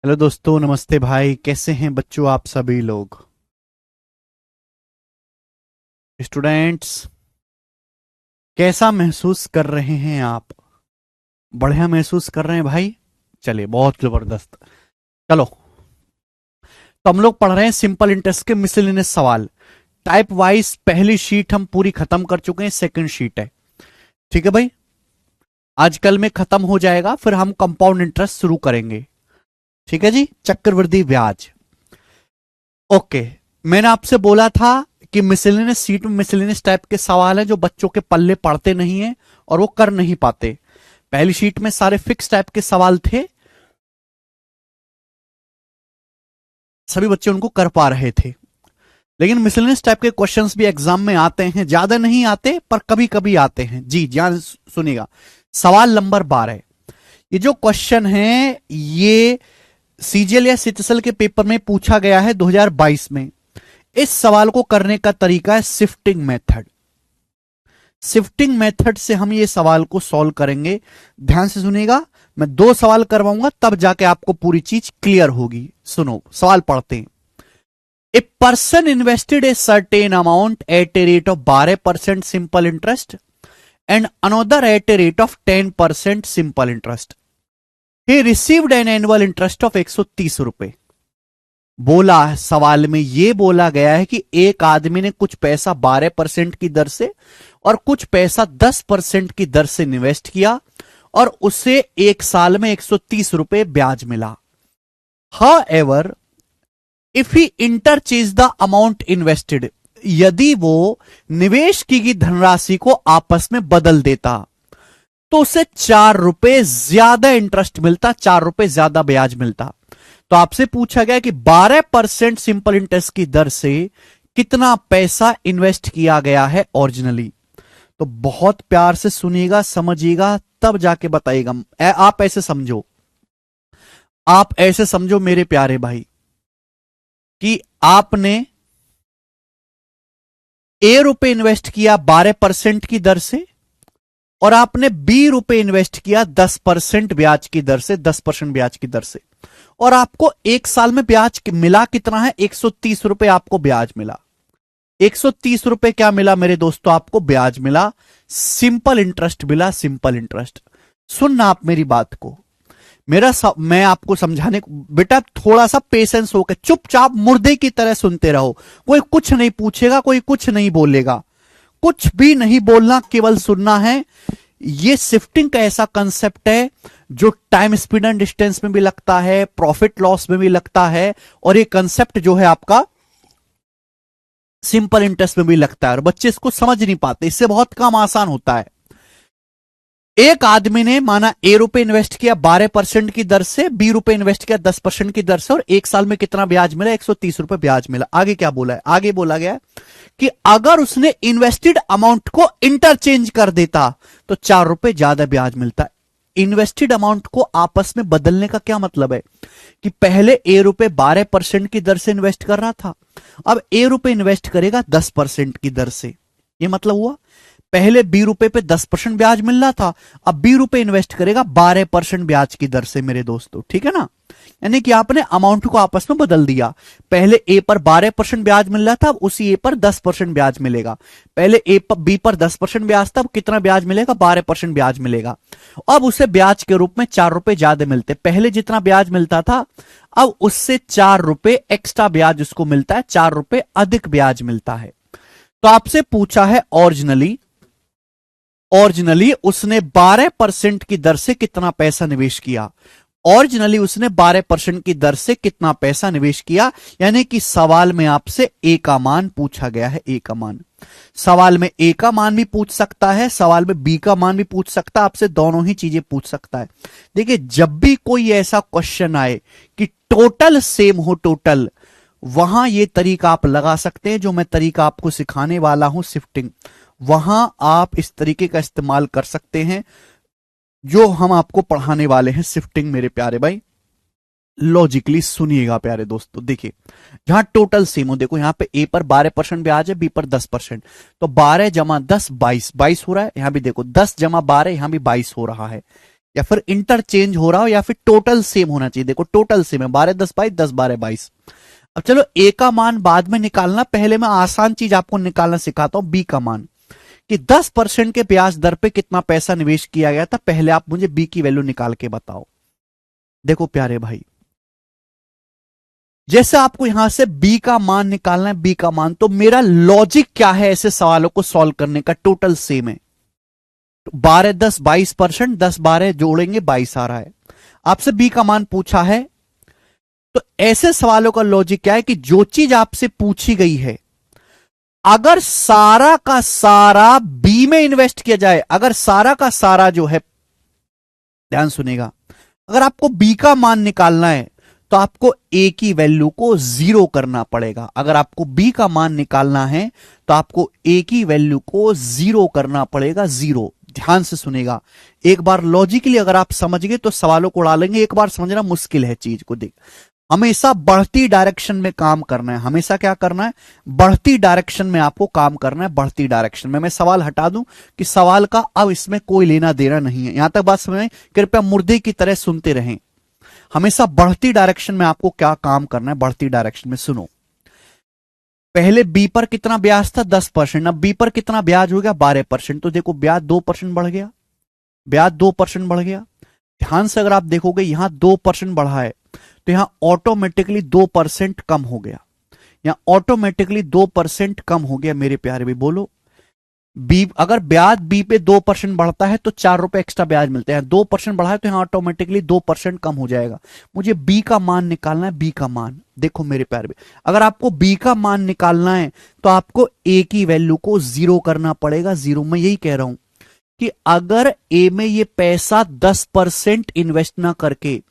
Hello दोस्तों, नमस्ते भाई। कैसे हैं बच्चों आप सभी लोग? स्टूडेंट्स, कैसा महसूस कर रहे हैं आप? बढ़िया महसूस कर रहे हैं भाई? चलिए, बहुत जबरदस्त। चलो, तो हम लोग पढ़ रहे हैं सिंपल इंटरेस्ट के मिसलेनियस सवाल। टाइप वाइज पहली शीट हम पूरी खत्म कर चुके हैं, सेकंड शीट है। ठीक है भाई, आज कल में खत्म हो जाएगा, फिर हम कंपाउंड इंटरेस्ट शुरू करेंगे। ठीक है जी, चक्रवृद्धि ब्याज। ओके, मैंने आपसे बोला था कि मिसलेनियस सीट में मिसलेनियस टाइप के सवाल हैं जो बच्चों के पल्ले पड़ते नहीं है और वो कर नहीं पाते। पहली शीट में सारे फिक्स टाइप के सवाल थे, सभी बच्चे उनको कर पा रहे थे। लेकिन मिसलेनियस टाइप के क्वेश्चंस भी एग्जाम में आते हैं, ज्यादा नहीं आते पर कभी कभी आते हैं। जी ध्यान सुनिएगा। सवाल नंबर 12, ये जो क्वेश्चन है ये सीजीएल या सीटीएसएल के पेपर में पूछा गया है 2022 में। इस सवाल को करने का तरीका है शिफ्टिंग मेथड। शिफ्टिंग मेथड से हम ये सवाल को सॉल्व करेंगे। ध्यान से सुनिएगा, मैं 2 सवाल करवाऊंगा तब जाके आपको पूरी चीज क्लियर होगी। सुनो, सवाल पढ़ते हैं। A person invested a certain amount at a rate of 12% simple interest and another at a rate of 10% simple interest. He received an annual interest of 130 रुपए। बोला सवाल में यह बोला गया है कि एक आदमी ने कुछ पैसा 12% की दर से और कुछ पैसा 10% की दर से इन्वेस्ट किया और उसे एक साल में 130 रुपए ब्याज मिला। However, if he interchange the amount invested, यदि वो निवेश की गई धनराशि को आपस में बदल देता तो उसे 4 रुपए ज्यादा इंटरेस्ट मिलता, 4 रुपए ज्यादा ब्याज मिलता। तो आपसे पूछा गया कि 12% सिंपल इंटरेस्ट की दर से कितना पैसा इन्वेस्ट किया गया है ओरिजिनली। तो बहुत प्यार से सुनिएगा, समझिएगा, तब जाके बताइएगा। आप ऐसे समझो, आप ऐसे समझो मेरे प्यारे भाई कि आपने ए रुपए इन्वेस्ट किया 12% की दर से और आपने बी रुपए इन्वेस्ट किया 10% ब्याज की दर से, 10% ब्याज की दर से, और आपको एक साल में ब्याज मिला कितना है? 130 रुपए आपको ब्याज मिला। 130 रुपए क्या मिला मेरे दोस्तों? आपको ब्याज मिला, सिंपल इंटरेस्ट मिला, सिंपल इंटरेस्ट। सुनना आप मेरी बात को, मैं आपको समझाने को, बेटा थोड़ा सा पेशेंस होकर चुपचाप मुर्दे की तरह सुनते रहो। कोई कुछ नहीं पूछेगा, कोई कुछ नहीं बोलेगा, कुछ भी नहीं बोलना, केवल सुनना है। ये शिफ्टिंग का ऐसा कंसेप्ट है जो टाइम स्पीड एंड डिस्टेंस में भी लगता है, प्रॉफिट लॉस में भी लगता है, और ये कंसेप्ट जो है आपका सिंपल इंटरेस्ट में भी लगता है, और बच्चे इसको समझ नहीं पाते। इससे बहुत काम आसान होता है। एक आदमी ने माना ए रुपए इन्वेस्ट किया 12% की दर से, बी रुपए इन्वेस्ट किया 10% की दर से, और एक साल में कितना ब्याज मिला? 130 रुपए ब्याज मिला। आगे क्या बोला है? आगे बोला गया कि अगर उसने इन्वेस्टेड अमाउंट को इंटरचेंज कर देता तो 4 रुपए ज्यादा ब्याज मिलता। इन्वेस्टेड अमाउंट को आपस में बदलने का क्या मतलब है कि पहले ए रुपए 12% की दर से इन्वेस्ट कर रहा था, अब ए रुपए इन्वेस्ट करेगा 10% की दर से। यह मतलब हुआ पहले बी रुपए पे 10% ब्याज मिल रहा था, अब बी रुपए इन्वेस्ट करेगा 12% ब्याज की दर से मेरे दोस्तों। ठीक है ना? यानी कि आपने अमाउंट को आपस में बदल दिया। पहले ए पर 12% ब्याज मिल रहा था, अब उसी ए पर 10% ब्याज मिलेगा। पहले ए पर बी पर 10% ब्याज था, अब कितना ब्याज मिलेगा? 12% ब्याज मिलेगा। अब उसे ब्याज के रूप में 4 रुपए ज्यादा मिलते। पहले जितना ब्याज मिलता था अब उससे 4 रुपए एक्स्ट्रा ब्याज उसको मिलता है, 4 रुपए अधिक ब्याज मिलता है। तो आपसे पूछा है ओरिजिनली उसने 12% की दर से कितना पैसा निवेश किया। ओरिजिनली उसने 12% की दर से कितना पैसा निवेश किया, यानी कि सवाल में आपसे ए का मान पूछा गया है। ए का मान, सवाल में ए का मान भी पूछ सकता है, सवाल में बी का मान भी पूछ सकता है, आपसे दोनों ही चीजें पूछ सकता है। देखिए, जब भी कोई ऐसा क्वेश्चन आए कि टोटल सेम हो, टोटल, वहां ये तरीका आप लगा सकते हैं जो मैं तरीका आपको सिखाने वाला हूं, शिफ्टिंग। वहां आप इस तरीके का इस्तेमाल कर सकते हैं जो हम आपको पढ़ाने वाले हैं, शिफ्टिंग। मेरे प्यारे भाई लॉजिकली सुनिएगा प्यारे दोस्तों। देखिए, जहां टोटल सेम हो, देखो यहां पे ए पर 12% ब्याज है, बी पर 10%, तो 12 जमा 10 22 हो रहा है। यहां भी देखो 10 जमा 12, यहां भी 22 हो रहा है। या फिर इंटरचेंज हो रहा हो या फिर टोटल सेम होना चाहिए। देखो टोटल सेम है, 12 10 22, 10 12 22। अब चलो ए का मान बाद में निकालना, पहले मैं आसान चीज आपको निकालना सिखाता हूं, बी का मान, कि 10% के ब्याज दर पे कितना पैसा निवेश किया गया था। पहले आप मुझे बी की वैल्यू निकाल के बताओ। देखो प्यारे भाई, जैसे आपको यहां से बी का मान निकालना है, बी का मान, तो मेरा लॉजिक क्या है ऐसे सवालों को सॉल्व करने का, टोटल सेम है। 12 10 22%, 10 12 जोड़ेंगे 22 आ रहा है। आपसे बी का मान पूछा है, तो ऐसे सवालों का लॉजिक क्या है कि जो चीज आपसे पूछी गई है, अगर सारा का सारा बी में इन्वेस्ट किया जाए, अगर सारा का सारा जो है, ध्यान सुनेगा, अगर आपको बी का मान निकालना है तो आपको ए की वैल्यू को जीरो करना पड़ेगा। अगर आपको बी का मान निकालना है तो आपको ए की वैल्यू को जीरो करना पड़ेगा, जीरो। ध्यान से सुनेगा, एक बार लॉजिकली अगर आप समझ गए तो सवालों को उड़ा लेंगे, एक बार समझना मुश्किल है चीज को। देख, हमेशा बढ़ती डायरेक्शन में काम करना है, हमेशा क्या करना है, बढ़ती डायरेक्शन में आपको काम करना है, बढ़ती डायरेक्शन में। मैं सवाल हटा दूं कि सवाल का अब इसमें कोई लेना देना नहीं है, यहां तक बात समझ में? कृपया मुर्दे की तरह सुनते रहें। हमेशा बढ़ती डायरेक्शन में आपको क्या काम करना है, बढ़ती डायरेक्शन में। सुनो, पहले बी पर कितना ब्याज था, 10%, अब बी पर कितना ब्याज हो गया, 12%। तो देखो ब्याज 2% बढ़ गया, ब्याज 2% बढ़ गया। ध्यान से अगर आप देखोगे यहां 2% बढ़ा है, तो यहां ऑटोमेटिकली 2% कम हो गया, यहां ऑटोमेटिकली 2% कम हो गया। मेरे प्यारे भाई बोलो, बी, अगर ब्याज बी पे 2% बढ़ता है तो 4 रुपए एक्स्ट्रा ब्याज मिलते हैं, 2% बढ़ा है तो यहां ऑटोमेटिकली 2% कम हो जाएगा। मुझे बी का मान निकालना है, बी का मान। देखो मेरे प्यारे भाई, अगर आपको बी का मान निकालना है तो आपको ए की वैल्यू को जीरो करना पड़ेगा, जीरो। मैं यही कह रहा हूं कि अगर ए में ये पैसा 10% इन्वेस्ट ना करके,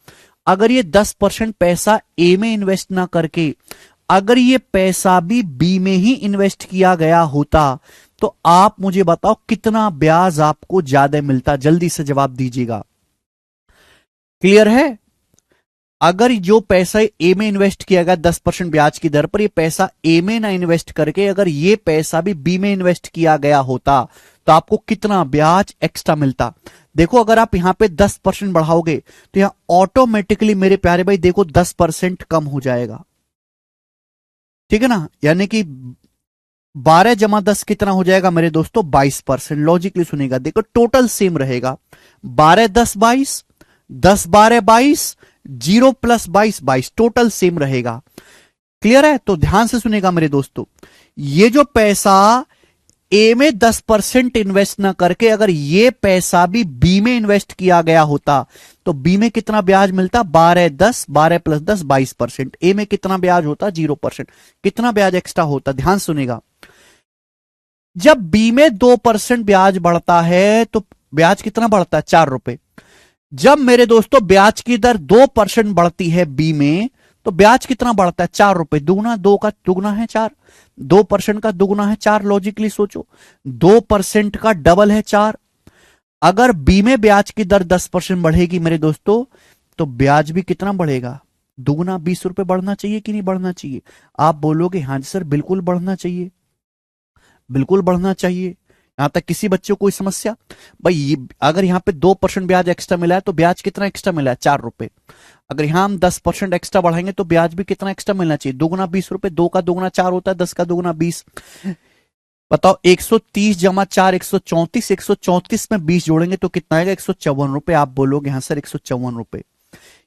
अगर ये 10% पैसा ए में इन्वेस्ट ना करके, अगर ये पैसा भी बी में ही इन्वेस्ट किया गया होता, तो आप मुझे बताओ कितना ब्याज आपको ज्यादा मिलता। जल्दी से जवाब दीजिएगा। क्लियर है? अगर जो पैसा ए में इन्वेस्ट किया गया 10% ब्याज की दर पर, ये पैसा ए में ना इन्वेस्ट करके अगर ये पैसा भी बी में इन्वेस्ट किया गया होता, तो आपको कितना ब्याज एक्स्ट्रा मिलता। देखो अगर आप यहां पे 10% बढ़ाओगे तो यहां ऑटोमेटिकली मेरे प्यारे भाई देखो 10% कम हो जाएगा, ठीक है ना। यानी कि 12 जमा 10 कितना हो जाएगा मेरे दोस्तों, 22%। लॉजिकली सुनेगा, देखो टोटल सेम रहेगा, 12 10 22, 10 12 22, 0 प्लस 22 22, टोटल सेम रहेगा। क्लियर है? तो ध्यान से सुनेगा मेरे दोस्तों, ये जो पैसा ए में 10% इन्वेस्ट ना करके अगर ये पैसा भी बी में इन्वेस्ट किया गया होता, तो बी में कितना ब्याज मिलता, 12 10, 12 प्लस 10 22%। ए में कितना ब्याज होता, 0%। कितना ब्याज एक्स्ट्रा होता, ध्यान सुनेगा। जब बी में 2% ब्याज बढ़ता है तो ब्याज कितना बढ़ता है, 4 रुपए। जब मेरे दोस्तों ब्याज की दर 2% बढ़ती है बी में, तो ब्याज कितना बढ़ता है, 4 रुपए। दुगना, दो का दुगना है 4, 2% का दुगना है 4। लॉजिकली सोचो, 2% का डबल है 4। अगर बी में ब्याज की दर 10% बढ़ेगी मेरे दोस्तों, तो ब्याज भी कितना बढ़ेगा, दुगना, 20 रुपए बढ़ना चाहिए कि नहीं बढ़ना चाहिए? आप बोलोगे हाँ जी सर बिल्कुल बढ़ना चाहिए, बिल्कुल बढ़ना चाहिए। यहां तक किसी बच्चे को कोई समस्या? भाई ये अगर यहां पे 2% ब्याज एक्स्ट्रा मिला है तो ब्याज कितना एक्स्ट्रा मिला है, 4 रुपए। अगर यहां हम 10% एक्स्ट्रा बढ़ाएंगे तो ब्याज भी कितना एक्स्ट्रा मिलना चाहिए, दुगना 20 रुपए। 2 का दुगना 4 होता है, 10 का दुगना 20। बताओ 130 जमा 4 134, 134 में 20 जोड़ेंगे तो कितना आएगा, 154 रुपए। आप बोलोगे हाँ सर 154 रुपए।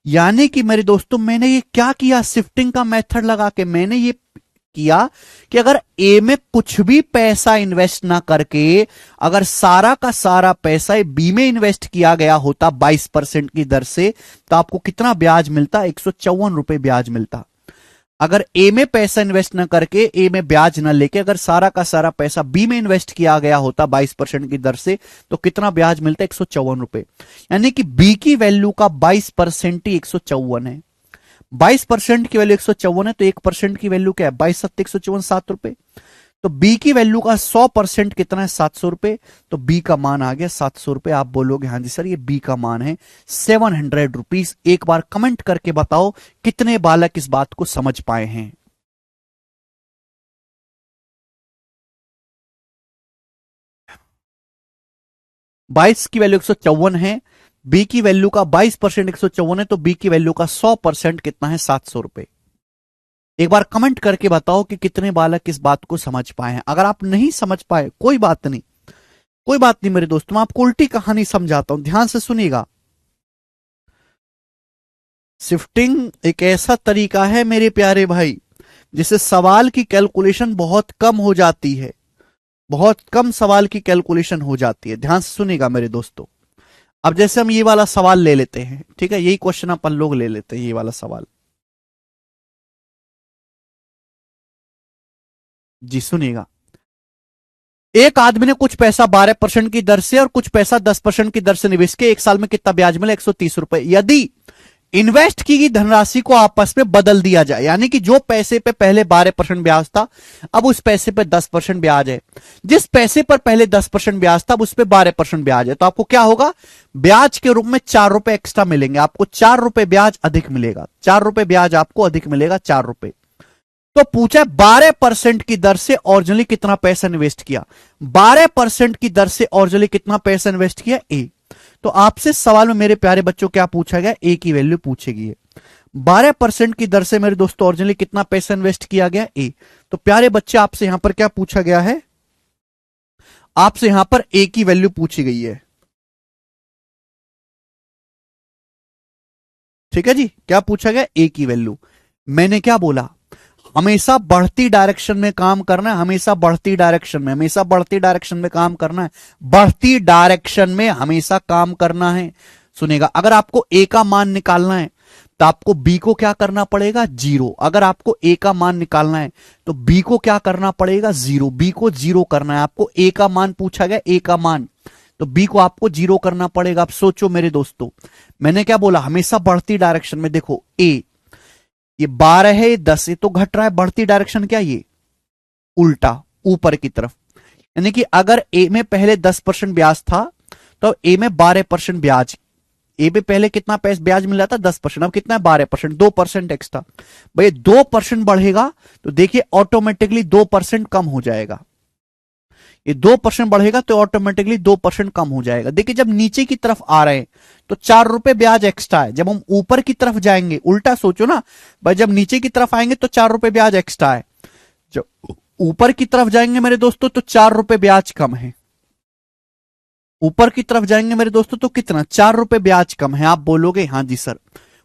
यानी कि मेरे दोस्तों मैंने ये क्या किया, शिफ्टिंग का मेथड लगा के मैंने ये किया कि अगर ए में कुछ भी पैसा इन्वेस्ट ना करके अगर सारा का सारा पैसा बी में इन्वेस्ट किया गया होता 22% की दर से, तो आपको कितना ब्याज मिलता, 154 रुपए ब्याज मिलता। अगर ए में पैसा इन्वेस्ट ना करके, ए में ब्याज ना लेके अगर सारा का सारा पैसा बी में इन्वेस्ट किया गया होता 22% की दर से, तो कितना ब्याज मिलता, 154 रुपए। यानी कि बी की वैल्यू का 22% ही 154 है। 22% की वैल्यू 154 है, तो 1% की वैल्यू क्या है, 22 7 154, 7 रुपए। तो बी की वैल्यू का 100% कितना है, 700 रुपए। तो बी का मान आ गया 700 रुपए। आप बोलोगे हाँ जी सर ये बी का मान है 700 रुपीज। एक बार कमेंट करके बताओ कितने बालक इस बात को समझ पाए हैं। बाईस की वैल्यू 154 है, बी की वैल्यू का 22% 154 है, तो बी की वैल्यू का 100% कितना है? 700 रुपए। एक बार कमेंट करके बताओ कि कितने बालक इस बात को समझ पाए हैं। अगर आप नहीं समझ पाए कोई बात नहीं, कोई बात नहीं मेरे दोस्तों, मैं आपको उल्टी कहानी समझाता हूं, ध्यान से सुनिएगा। शिफ्टिंग एक ऐसा तरीका है मेरे प्यारे भाई जिससे सवाल की कैलकुलेशन बहुत कम हो जाती है, बहुत कम सवाल की कैलकुलेशन हो जाती है। ध्यान से सुनिएगा मेरे दोस्तों। अब जैसे हम ये वाला सवाल ले लेते हैं, ठीक है, यही क्वेश्चन अपन लोग ले लेते हैं, ये वाला सवाल। जी सुनिएगा। एक आदमी ने कुछ पैसा 12% की दर से और कुछ पैसा 10% की दर से निवेश किया, एक साल में कितना ब्याज मिला? 130 रुपए। यदि इन्वेस्ट की गई धनराशि को आपस में बदल दिया जाए, यानी कि जो पैसे पे पहले 12% ब्याज था अब उस पैसे पे 10% ब्याज है, जिस पैसे पर पहले 10% ब्याज था अब उस पे 12% ब्याज है, तो आपको क्या होगा? ब्याज के रूप में 4 रुपए एक्स्ट्रा मिलेंगे, आपको 4 रुपए ब्याज अधिक मिलेगा, 4 रुपए ब्याज आपको अधिक मिलेगा, 4 रुपए। तो पूछा 12% की दर से ओरिजिनली कितना पैसा इन्वेस्ट किया? 12% की दर से ओरिजिनली कितना पैसा इन्वेस्ट किया? ए। तो आपसे सवाल में मेरे प्यारे बच्चों क्या पूछा गया? ए की वैल्यू पूछी गई है। 12% की दर से मेरे दोस्तों ओरिजिनली कितना पैसा इन्वेस्ट किया गया? ए। तो प्यारे बच्चे आपसे यहां पर क्या पूछा गया है? आपसे यहां पर ए की वैल्यू पूछी गई है। ठीक है जी, क्या पूछा गया? ए की वैल्यू। मैंने क्या बोला? हमेशा बढ़ती डायरेक्शन में काम करना है, हमेशा बढ़ती डायरेक्शन में, हमेशा बढ़ती डायरेक्शन में काम करना है, बढ़ती डायरेक्शन में हमेशा काम करना है। सुनेगा, अगर आपको ए का मान निकालना है तो आपको बी को क्या करना पड़ेगा? जीरो। अगर आपको ए का मान निकालना है तो बी को क्या करना पड़ेगा? जीरो। बी को जीरो करना है आपको। ए का मान पूछा गया, ए का मान, तो बी को आपको जीरो करना पड़ेगा। अब सोचो मेरे दोस्तों, मैंने क्या बोला? हमेशा बढ़ती डायरेक्शन में। देखो ए, ये 12 है, ये 10, ये तो घट रहा है, बढ़ती डायरेक्शन क्या? ये उल्टा ऊपर की तरफ। यानी कि अगर ए में पहले 10% ब्याज था तो ए में 12% ब्याज। ए में पहले कितना पैसा ब्याज मिल रहा था? 10%, अब कितना है? 12%, 2% एक्स्ट्रा। भाई 2% बढ़ेगा तो देखिए ऑटोमेटिकली 2% कम हो जाएगा। ये 2% बढ़ेगा तो ऑटोमेटिकली 2% कम हो जाएगा। देखिए जब नीचे की तरफ आ रहे हैं तो 4 रुपए ब्याज एक्स्ट्रा है, जब हम ऊपर की तरफ जाएंगे उल्टा सोचो ना भाई, जब नीचे की तरफ आएंगे तो 4 रुपए ब्याज एक्स्ट्रा है, जब ऊपर की तरफ जाएंगे मेरे दोस्तों तो 4 रुपए ब्याज कम है। ऊपर की तरफ जाएंगे मेरे दोस्तों तो कितना? 4 रुपए ब्याज कम है। आप बोलोगे हाँ जी सर,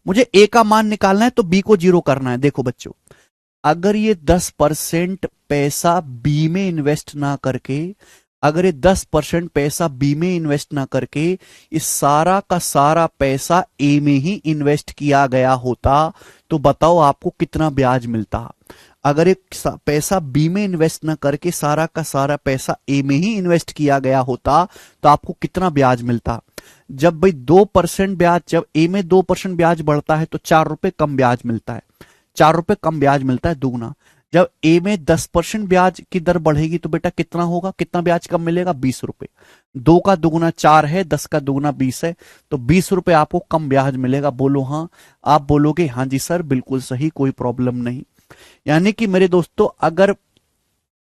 मुझे ए का मान निकालना है तो बी को जीरो करना है। देखो बच्चों, अगर ये 10% पैसा बी में इन्वेस्ट ना करके, अगर ये 10% पैसा बी में इन्वेस्ट ना करके इस सारा का सारा पैसा ए में ही इन्वेस्ट किया गया होता तो बताओ आपको कितना ब्याज मिलता? अगर एक पैसा बी में इन्वेस्ट ना करके सारा का सारा पैसा ए में ही इन्वेस्ट किया गया होता तो आपको कितना ब्याज मिलता? जब भाई 2% ब्याज, जब ए में 2% ब्याज बढ़ता है तो 4 रुपए कम ब्याज मिलता है, 4 रुपए कम ब्याज मिलता है, दुगना। जब ए में 10% ब्याज की दर बढ़ेगी तो बेटा कितना होगा? कितना ब्याज कम मिलेगा? 20 रुपए। 2 का दुगुना 4 है, 10 का दुगुना 20 है, तो 20 रुपए आपको कम ब्याज मिलेगा। बोलो हाँ। आप बोलोगे हाँ जी सर बिल्कुल सही, कोई प्रॉब्लम नहीं। यानी कि मेरे दोस्तों अगर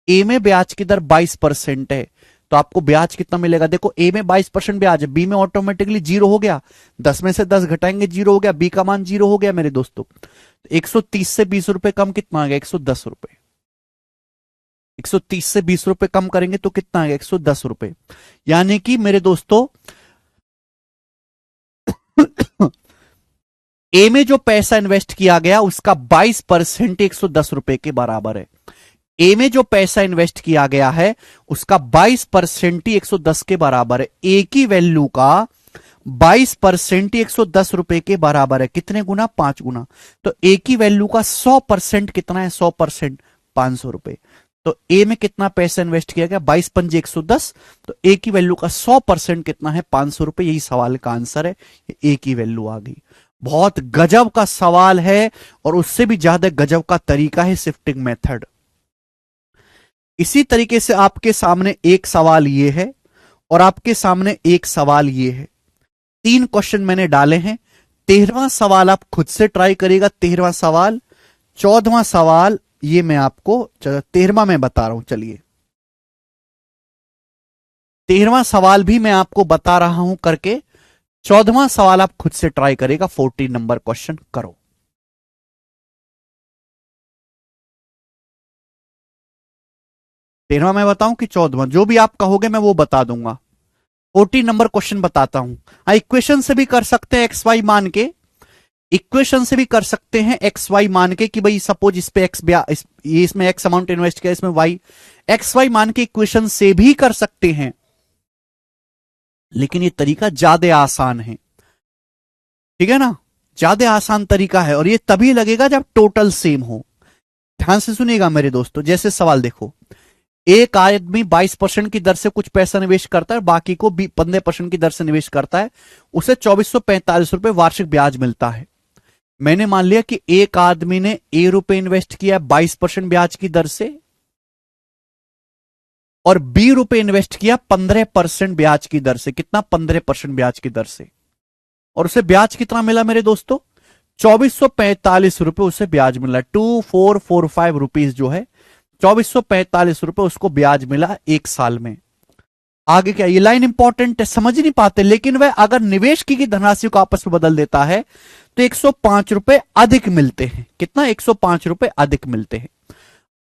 ए में ब्याज की दर 22% है तो आपको ब्याज कितना मिलेगा? देखो ए में 22% ब्याज है, बी में ऑटोमेटिकली जीरो हो गया, 10 में से 10 घटाएंगे जीरो हो गया, बी का मान जीरो हो गया मेरे दोस्तों। 130 से 20 रुपए कम कितना आ गया? 110 रुपए। 130 से 20 रुपए कम करेंगे तो कितना आ गया? 110 रुपए। यानी कि मेरे दोस्तों ए में जो पैसा इन्वेस्ट किया गया उसका 22% 110 रुपए के बराबर है। ए में जो पैसा इन्वेस्ट किया गया है उसका 22% ही 110 के बराबर है। ए की वैल्यू का 22% 110 रुपए के बराबर है। कितने गुना? 5 गुना। तो ए की वैल्यू का 100% कितना है? 100% 500 रुपए। तो ए में कितना पैसा इन्वेस्ट किया गया? 22 पंजे 110, तो ए की वैल्यू का 100% कितना है? 500 रुपए। यही सवाल का आंसर है, ए की वैल्यू आ गई। बहुत गजब का सवाल है और उससे भी ज्यादा गजब का तरीका है शिफ्टिंग मेथड। इसी तरीके से आपके सामने एक सवाल ये है और आपके सामने एक सवाल ये है। 3 क्वेश्चन मैंने डाले हैं। 13वां सवाल आप खुद से ट्राई करिएगा। 13वां सवाल, 14वां सवाल ये मैं आपको 13वां मैं बता रहा हूं। चलिए 13वां सवाल भी मैं आपको बता रहा हूं करके। 14वां सवाल आप खुद से ट्राई करेगा, 14 नंबर क्वेश्चन करो। तेरहवां मैं बताऊं कि 14वां, जो भी आप कहोगे मैं वो बता दूंगा। 14 नंबर क्वेश्चन बताता हूं। हाँ, इक्वेशन से भी कर सकते हैं एक्स वाई मान के, इक्वेशन से भी कर सकते हैं एक्स वाई मान के कि भाई सपोज इस पे एक्स ये इसमें एक्स अमाउंट इन्वेस्ट किया, इसमें वाई, एक्स वाई मान के इक्वेशन से भी कर सकते हैं, लेकिन ये तरीका ज्यादा आसान है। ठीक है ना, ज्यादा आसान तरीका है, और ये तभी लगेगा जब टोटल सेम हो। ध्यान से सुनिएगा मेरे दोस्तों, जैसे सवाल देखो, एक आदमी 22% की दर से कुछ पैसा निवेश करता है, बाकी को 15% की दर से निवेश करता है, उसे 2445 रुपए वार्षिक ब्याज मिलता है। मैंने मान लिया कि एक आदमी ने ए रुपए इन्वेस्ट किया 22% ब्याज की दर से, और बी रुपए इन्वेस्ट किया 15% ब्याज की दर से। कितना? 15% ब्याज की दर से। और उसे ब्याज कितना मिला मेरे दोस्तों? 2445 रुपए उसे ब्याज मिला। 2445 रुपीज जो है, 2445 रुपए उसको ब्याज मिला एक साल में। आगे क्या, ये लाइन इंपॉर्टेंट है, समझ नहीं पाते, लेकिन वह अगर निवेश की धनराशि को आपस में बदल देता है तो 105 रुपए अधिक मिलते हैं। कितना? 105 रुपए अधिक मिलते हैं।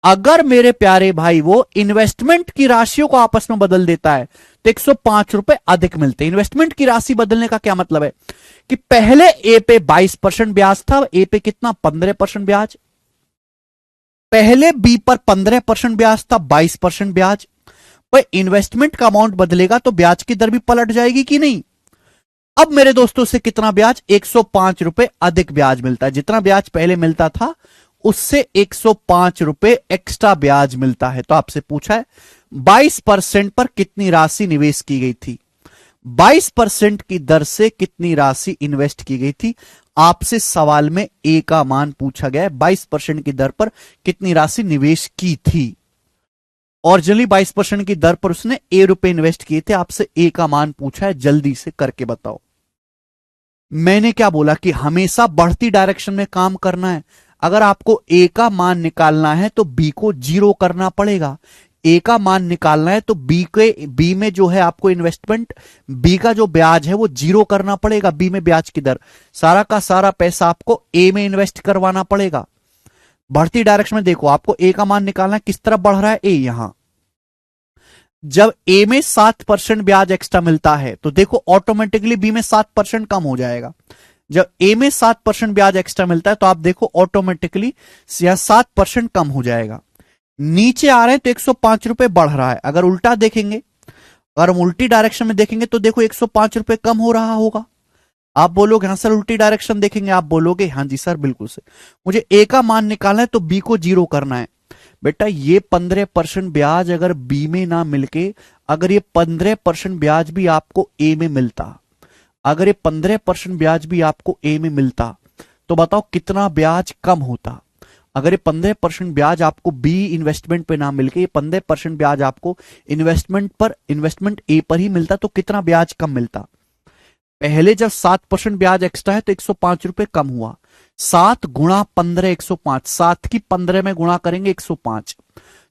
अगर मेरे प्यारे भाई वो इन्वेस्टमेंट की राशियों को आपस में बदल देता है तो 105 रुपए अधिक मिलते हैं। इन्वेस्टमेंट की राशि बदलने का क्या मतलब है कि पहले ए पे 22% ब्याज था, ए पे कितना? 15% ब्याज। पहले बी पर 15% ब्याज था, 22% ब्याज। भाई इन्वेस्टमेंट का अमाउंट बदलेगा तो ब्याज की दर भी पलट जाएगी कि नहीं? अब मेरे दोस्तों से कितना ब्याज? 105 रुपए अधिक ब्याज मिलता है। जितना ब्याज पहले मिलता था उससे 105 रुपए एक्स्ट्रा ब्याज मिलता है। तो आपसे पूछा है 22% पर कितनी राशि निवेश की गई थी, 22% की दर से कितनी राशि इन्वेस्ट की गई थी। आपसे सवाल में ए का मान पूछा गया है, 22% की दर पर कितनी राशि निवेश की थी। ओरिजिनली 22% की दर पर उसने ए रुपए इन्वेस्ट किए थे। आपसे ए का मान पूछा है, जल्दी से करके बताओ। मैंने क्या बोला कि हमेशा बढ़ती डायरेक्शन में काम करना है। अगर आपको ए का मान निकालना है तो बी को जीरो करना पड़ेगा। ए का मान निकालना है तो बी में जो है आपको इन्वेस्टमेंट, बी का जो ब्याज है वो जीरो करना पड़ेगा। बी में ब्याज की दर, सारा का सारा पैसा आपको ए में इन्वेस्ट करवाना पड़ेगा। बढ़ती डायरेक्शन में देखो, आपको ए का मान निकालना है, किस तरफ बढ़ रहा है? ए। यहां जब ए में 7% ब्याज एक्स्ट्रा मिलता है तो देखो ऑटोमेटिकली बी में 7% कम हो जाएगा। जब ए में 7% ब्याज एक्स्ट्रा मिलता है तो आप देखो ऑटोमेटिकली यह 7% कम हो जाएगा। नीचे आ रहे हैं तो 105 रुपए बढ़ रहा है। अगर उल्टा देखेंगे, अगर हम उल्टी डायरेक्शन में देखेंगे तो देखो 105 रुपए कम हो रहा होगा। आप बोलोगे हाँ सर उल्टी डायरेक्शन देखेंगे, आप बोलोगे हाँ जी सर बिल्कुल से। मुझे ए का मान निकालना है तो बी को जीरो करना है। बेटा ये 15% ब्याज अगर बी में ना मिलके, अगर ये 15% ब्याज भी आपको ए में मिलता, अगर ये 15% ब्याज भी आपको ए में मिलता तो बताओ कितना ब्याज कम होता। अगर ये 15% ब्याज आपको बी इन्वेस्टमेंट पे ना मिलके, ये 15% ब्याज आपको इन्वेस्टमेंट ए पर ही मिलता तो कितना ब्याज कम मिलता। पहले जब 7% ब्याज एक्स्ट्रा है तो 105 रुपए कम हुआ। 7 गुणा 15 105, 7 की 15 में गुणा करेंगे 105।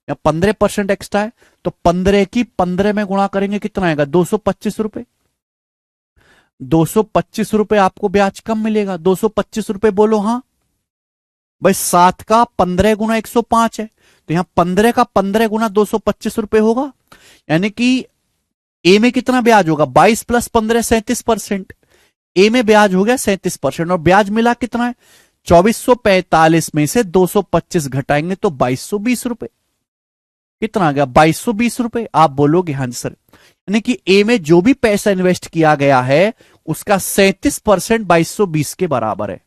या 15% एक्स्ट्रा है तो 15 की 15 में गुणा करेंगे कितना आएगा? 225 रुपए। 225 रुपए आपको ब्याज कम मिलेगा। 225 रुपए बोलो हाँ भाई। 7 का 15 गुना 105 है तो यहां 15 का 15 गुना 225 रुपए होगा। यानी कि ए में कितना ब्याज होगा? 22 प्लस 15 37%। ए में ब्याज हो गया 37% और ब्याज मिला कितना है? 2445 में से 225 घटाएंगे तो 2220 रुपए। कितना आ गया? 2220 रुपए। आप बोलोगे हाँ सर, यानी कि ए में जो भी पैसा इन्वेस्ट किया गया है उसका 37% 2220 के बराबर है।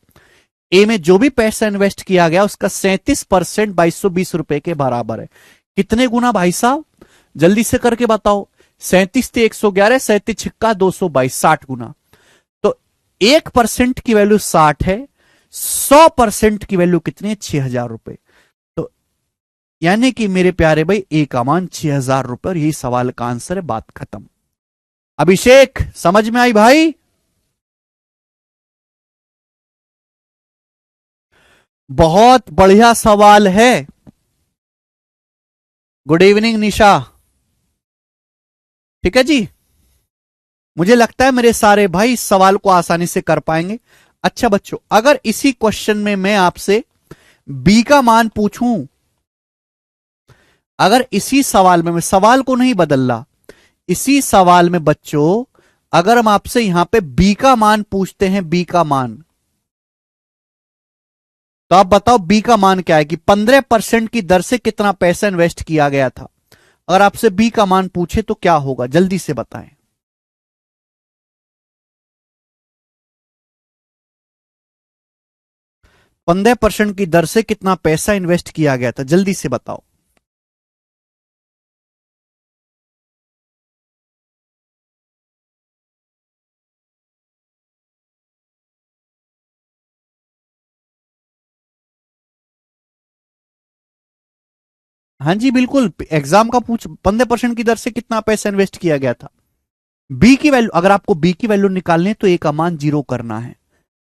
ए में जो भी पैसा इन्वेस्ट किया गया उसका 37% 2220 रुपए के बराबर है। कितने गुना भाई साहब? जल्दी से करके बताओ। 37 थे 111, 37 छिक्का 222, 60 गुना। तो 1% की वैल्यू 60 है, 100% की वैल्यू कितनी है? 6000 रुपए। तो यानी कि मेरे प्यारे भाई ए का मान 6000 रुपए और यही सवाल का आंसर है। बात खत्म। अभिषेक समझ में आई भाई? बहुत बढ़िया सवाल है। गुड इवनिंग निशा। ठीक है जी। मुझे लगता है मेरे सारे भाई इस सवाल को आसानी से कर पाएंगे। अच्छा बच्चों, अगर इसी क्वेश्चन में मैं आपसे बी का मान पूछूं, अगर इसी सवाल में, मैं सवाल को नहीं बदल रहा, इसी सवाल में बच्चों अगर हम आपसे यहां पे बी का मान पूछते हैं, बी का मान, तो आप बताओ बी का मान क्या है कि 15% की दर से कितना पैसा इन्वेस्ट किया गया था। अगर आपसे बी का मान पूछे तो क्या होगा, जल्दी से बताएं। 15% की दर से कितना पैसा इन्वेस्ट किया गया था, जल्दी से बताओ। हाँ जी बिल्कुल, एग्जाम का पूछ, 15% की दर से कितना पैसा इन्वेस्ट किया गया था। बी की वैल्यू, अगर आपको बी की वैल्यू निकालनी है तो ए का मान 0 करना है।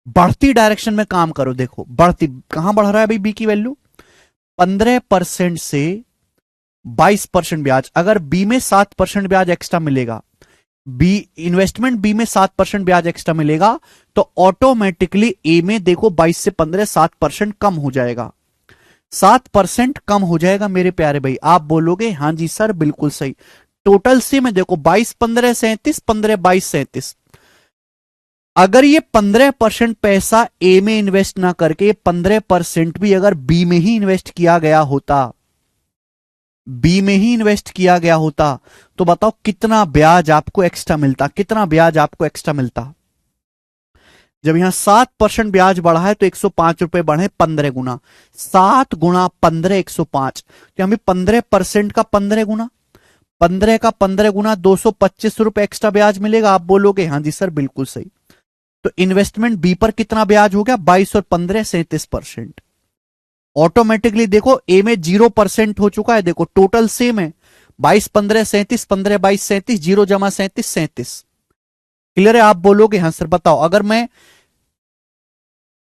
बढ़ती डायरेक्शन में काम करो, देखो बढ़ती, कहां बढ़ रहा है भाई बी की वैल्यू, 15% से 22% ब्याज। अगर बी में 7% ब्याज एक्स्ट्रा मिलेगा, बी इन्वेस्टमेंट बी में 7% ब्याज एक्स्ट्रा मिलेगा, तो ऑटोमेटिकली ए में देखो 22 से 15 7% कम हो जाएगा। 7% कम हो जाएगा मेरे प्यारे भाई। आप बोलोगे हाँ जी सर बिल्कुल सही। टोटल से में देखो 22 15 37, 15 22 37। अगर ये 15% पैसा ए में इन्वेस्ट ना करके 15% भी अगर बी में ही इन्वेस्ट किया गया होता, बी में ही इन्वेस्ट किया गया होता, तो बताओ कितना ब्याज आपको एक्स्ट्रा मिलता, कितना ब्याज आपको एक्स्ट्रा मिलता। जब यहां 7% ब्याज बढ़ा है तो 105 रुपए बढ़े 15 गुना, 7 गुना 15 105, तो हमें 15% का 15 गुना, 15 का 15 गुना 225 रुपए एक्स्ट्रा ब्याज मिलेगा। आप बोलोगे हाँ जी सर बिल्कुल सही। तो इन्वेस्टमेंट बी पर कितना ब्याज हो गया, 22 और 15 37%। ऑटोमेटिकली देखो ए में 0% हो चुका है, देखो टोटल सेम है, 22 15 37, 15 22 37, 0 जमा 37 37। क्लियर है। आप बोलोगे हाँ सर बताओ, अगर मैं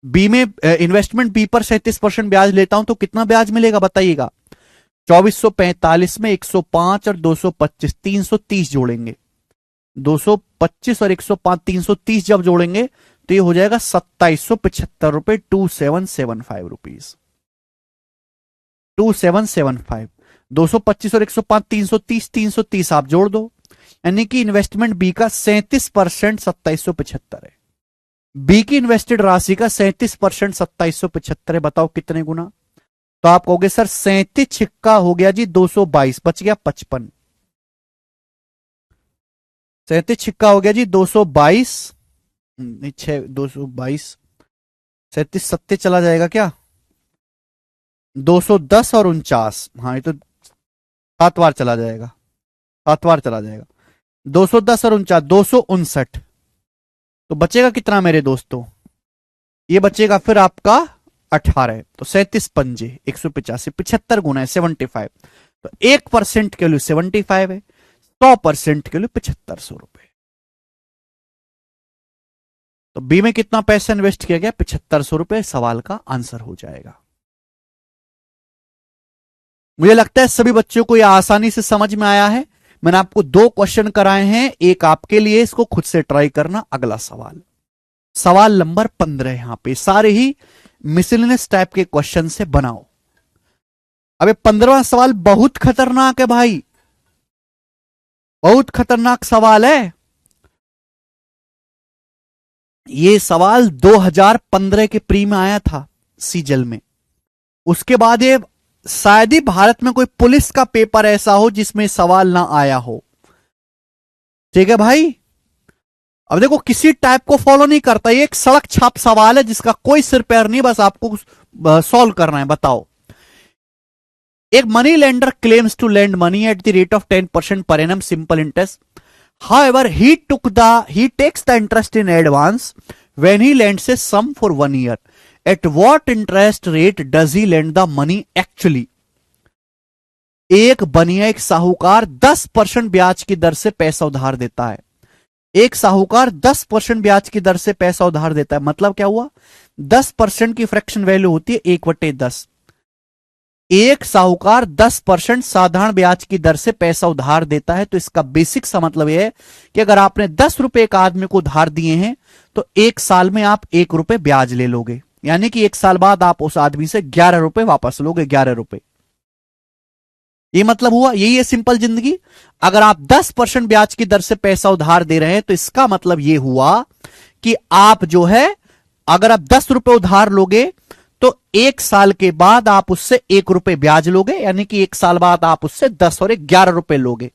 बी में इन्वेस्टमेंट बी पर 37% ब्याज लेता हूं तो कितना ब्याज मिलेगा बताइएगा। 2445 में 105 और 225, 330 जोड़ेंगे, 225 और 105 330 जब जोड़ेंगे तो ये हो जाएगा 2775 रुपए, 2775 रुपीज, 2775। 225 और 105 330, 330 आप जोड़ दो, यानी कि इन्वेस्टमेंट बी का 37% 2775 है। बी की इन्वेस्टेड राशि का 37% 2775 है। बताओ कितने गुना। तो आप कहोगे सर 37 छिक्का हो गया जी 222, बच गया 55। 37 छिक्का हो गया जी 222, नहीं 222, 37 सत्ते चला जाएगा क्या, 210 और 49, हाँ ये तो 7 बार चला जाएगा, 7 बार चला जाएगा। 210 और 49, 259। तो बचेगा कितना मेरे दोस्तों, ये बचेगा फिर आपका 18। तो 37 पंजे 185, 75 गुना है 75। तो 1% के लिए 75 है, 100% के लिए 7500 रुपए। तो बी में कितना पैसा इन्वेस्ट किया गया, 7500 रुपए सवाल का आंसर हो जाएगा। मुझे लगता है सभी बच्चों को यह आसानी से समझ में आया है। मैंने आपको 2 क्वेश्चन कराए हैं, एक आपके लिए, इसको खुद से ट्राई करना। अगला सवाल, सवाल नंबर 15, यहां पे सारे ही मिसलिनियस टाइप के क्वेश्चन से बनाओ। अब 15वां सवाल बहुत खतरनाक है भाई, बहुत खतरनाक सवाल है। ये सवाल 2015 के प्री में आया था सीजल में। उसके बाद ये शायद ही भारत में कोई पुलिस का पेपर ऐसा हो जिसमें सवाल ना आया हो। ठीक है भाई। अब देखो किसी टाइप को फॉलो नहीं करता, ये एक सड़क छाप सवाल है जिसका कोई सिर पैर नहीं, बस आपको सॉल्व करना है। बताओ, एक money lender claims to lend money at the rate of 10% पर annum simple interest, however he takes the interest in advance when he lends a sum for 1 year. At what interest rate does he lend the money actually? एक बनिया, एक साहूकार 10% ब्याज की दर से पैसा उधार देता है। एक साहूकार 10% ब्याज की दर से पैसा उधार देता है। मतलब क्या हुआ, 10% की फ्रैक्शन वैल्यू होती है 1/10। एक साहूकार 10% साधारण ब्याज की दर से पैसा उधार देता है, तो इसका बेसिक सा मतलब यह है कि अगर आपने 10 रुपए एक आदमी को उधार दिए हैं तो 1 साल में आप 1 रुपए ब्याज ले लोगे, यानी कि 1 साल बाद आप उस आदमी से 11 रुपए वापस लोगे, 11 रुपए। ये मतलब हुआ, यही है सिंपल जिंदगी। अगर आप 10% ब्याज की दर से पैसा उधार दे रहे हैं तो इसका मतलब यह हुआ कि आप जो है, अगर आप 10 रुपए उधार लोगे तो 1 साल के बाद आप उससे 1 रुपए ब्याज लोगे, यानी कि 1 साल बाद आप उससे 10 और 11 रुपए लोगे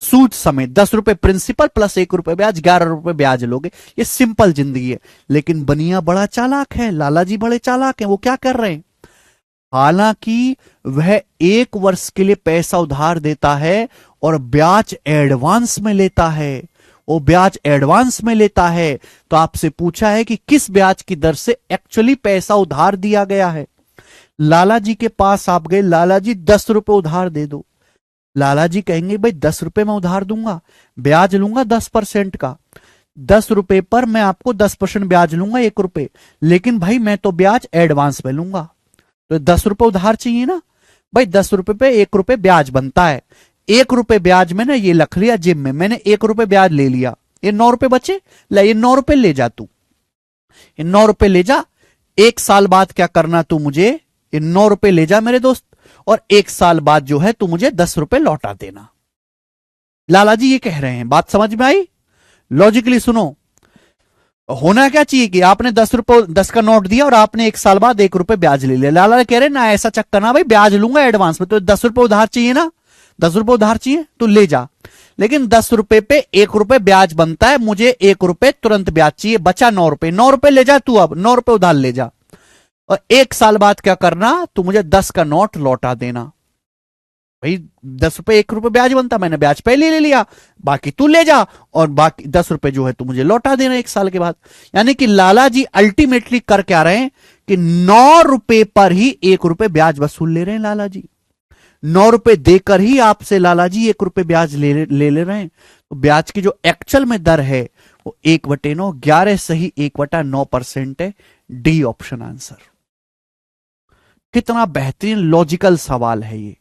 सूद समेत। 10 रुपए प्रिंसिपल प्लस 1 रुपए ब्याज, 11 रुपए ब्याज लोगे। ये सिंपल जिंदगी है। लेकिन बनिया बड़ा चालाक है, लाला जी बड़े चालाक हैं। वो क्या कर रहे हैं, हालांकि वह 1 वर्ष के लिए पैसा उधार देता है और ब्याज एडवांस में लेता है, वो ब्याज एडवांस में लेता है। तो आपसे पूछा है कि किस ब्याज की दर से एक्चुअली पैसा उधार दिया गया है। लाला जी के पास आप गए, लाला जी 10 रुपए उधार दे दो। लाला जी कहेंगे भाई 10 रुपए मैं उधार दूंगा, ब्याज लूंगा 10% का। 10 रुपए पर मैं आपको 10% ब्याज लूंगा, 1 रुपए। लेकिन भाई मैं तो ब्याज एडवांस में लूंगा, तो 10 रुपए उधार चाहिए ना भाई। 10 रुपए पे 1 रुपए ब्याज बनता है। 1 रुपए ब्याज में ना ये रख लिया जिम में, मैंने 1 रुपए ब्याज ले लिया, ये 9 रुपए बचे। ले ये 9 रुपए ले जा तू, ये 9 रुपए ले जा। 1 साल बाद क्या करना, तू मुझे ये 9 रुपए ले जा मेरे दोस्त, और 1 साल बाद जो है तू मुझे 10 रुपए लौटा देना। लाला जी ये कह रहे हैं, बात समझ में आई? लॉजिकली सुनो, होना क्या चाहिए कि आपने 10 रुपए 10 का नोट दिया और आपने 1 साल बाद 1 रुपए ब्याज ले लिया। लाला कह रहे ना ऐसा चक्कर ना भाई, ब्याज लूंगा एडवांस में, तो 10 रुपए उधार चाहिए ना, 10 रुपए उधार चाहिए तो ले जा। लेकिन 10 रुपए पे 1 रुपए ब्याज बनता है, मुझे 1 रुपए तुरंत ब्याज चाहिए, बचा 9 रुपए। 9 रुपए ले जा तू, अब 9 रुपए उधार ले जा, और 1 साल बाद क्या करना, तू मुझे 10 का नोट लौटा देना। भाई 10 रुपए 1 रुपए ब्याज बनता, मैंने ब्याज पहले ले लिया, बाकी तू ले जा, और बाकी 10 रुपए जो है तू मुझे लौटा देना 1 साल के बाद। यानी कि लाला जी अल्टीमेटली कर क्या रहे हैं कि 9 रुपए पर ही 1 रुपए ब्याज वसूल ले रहे हैं लाला जी। 9 रुपए देकर ही आपसे लाला जी 1 रुपए ब्याज ले रहे हैं। तो ब्याज की जो एक्चुअल में दर है वो 1/9, 11 सही 1/9% है। D option answer. कितना बेहतरीन लॉजिकल सवाल है ये।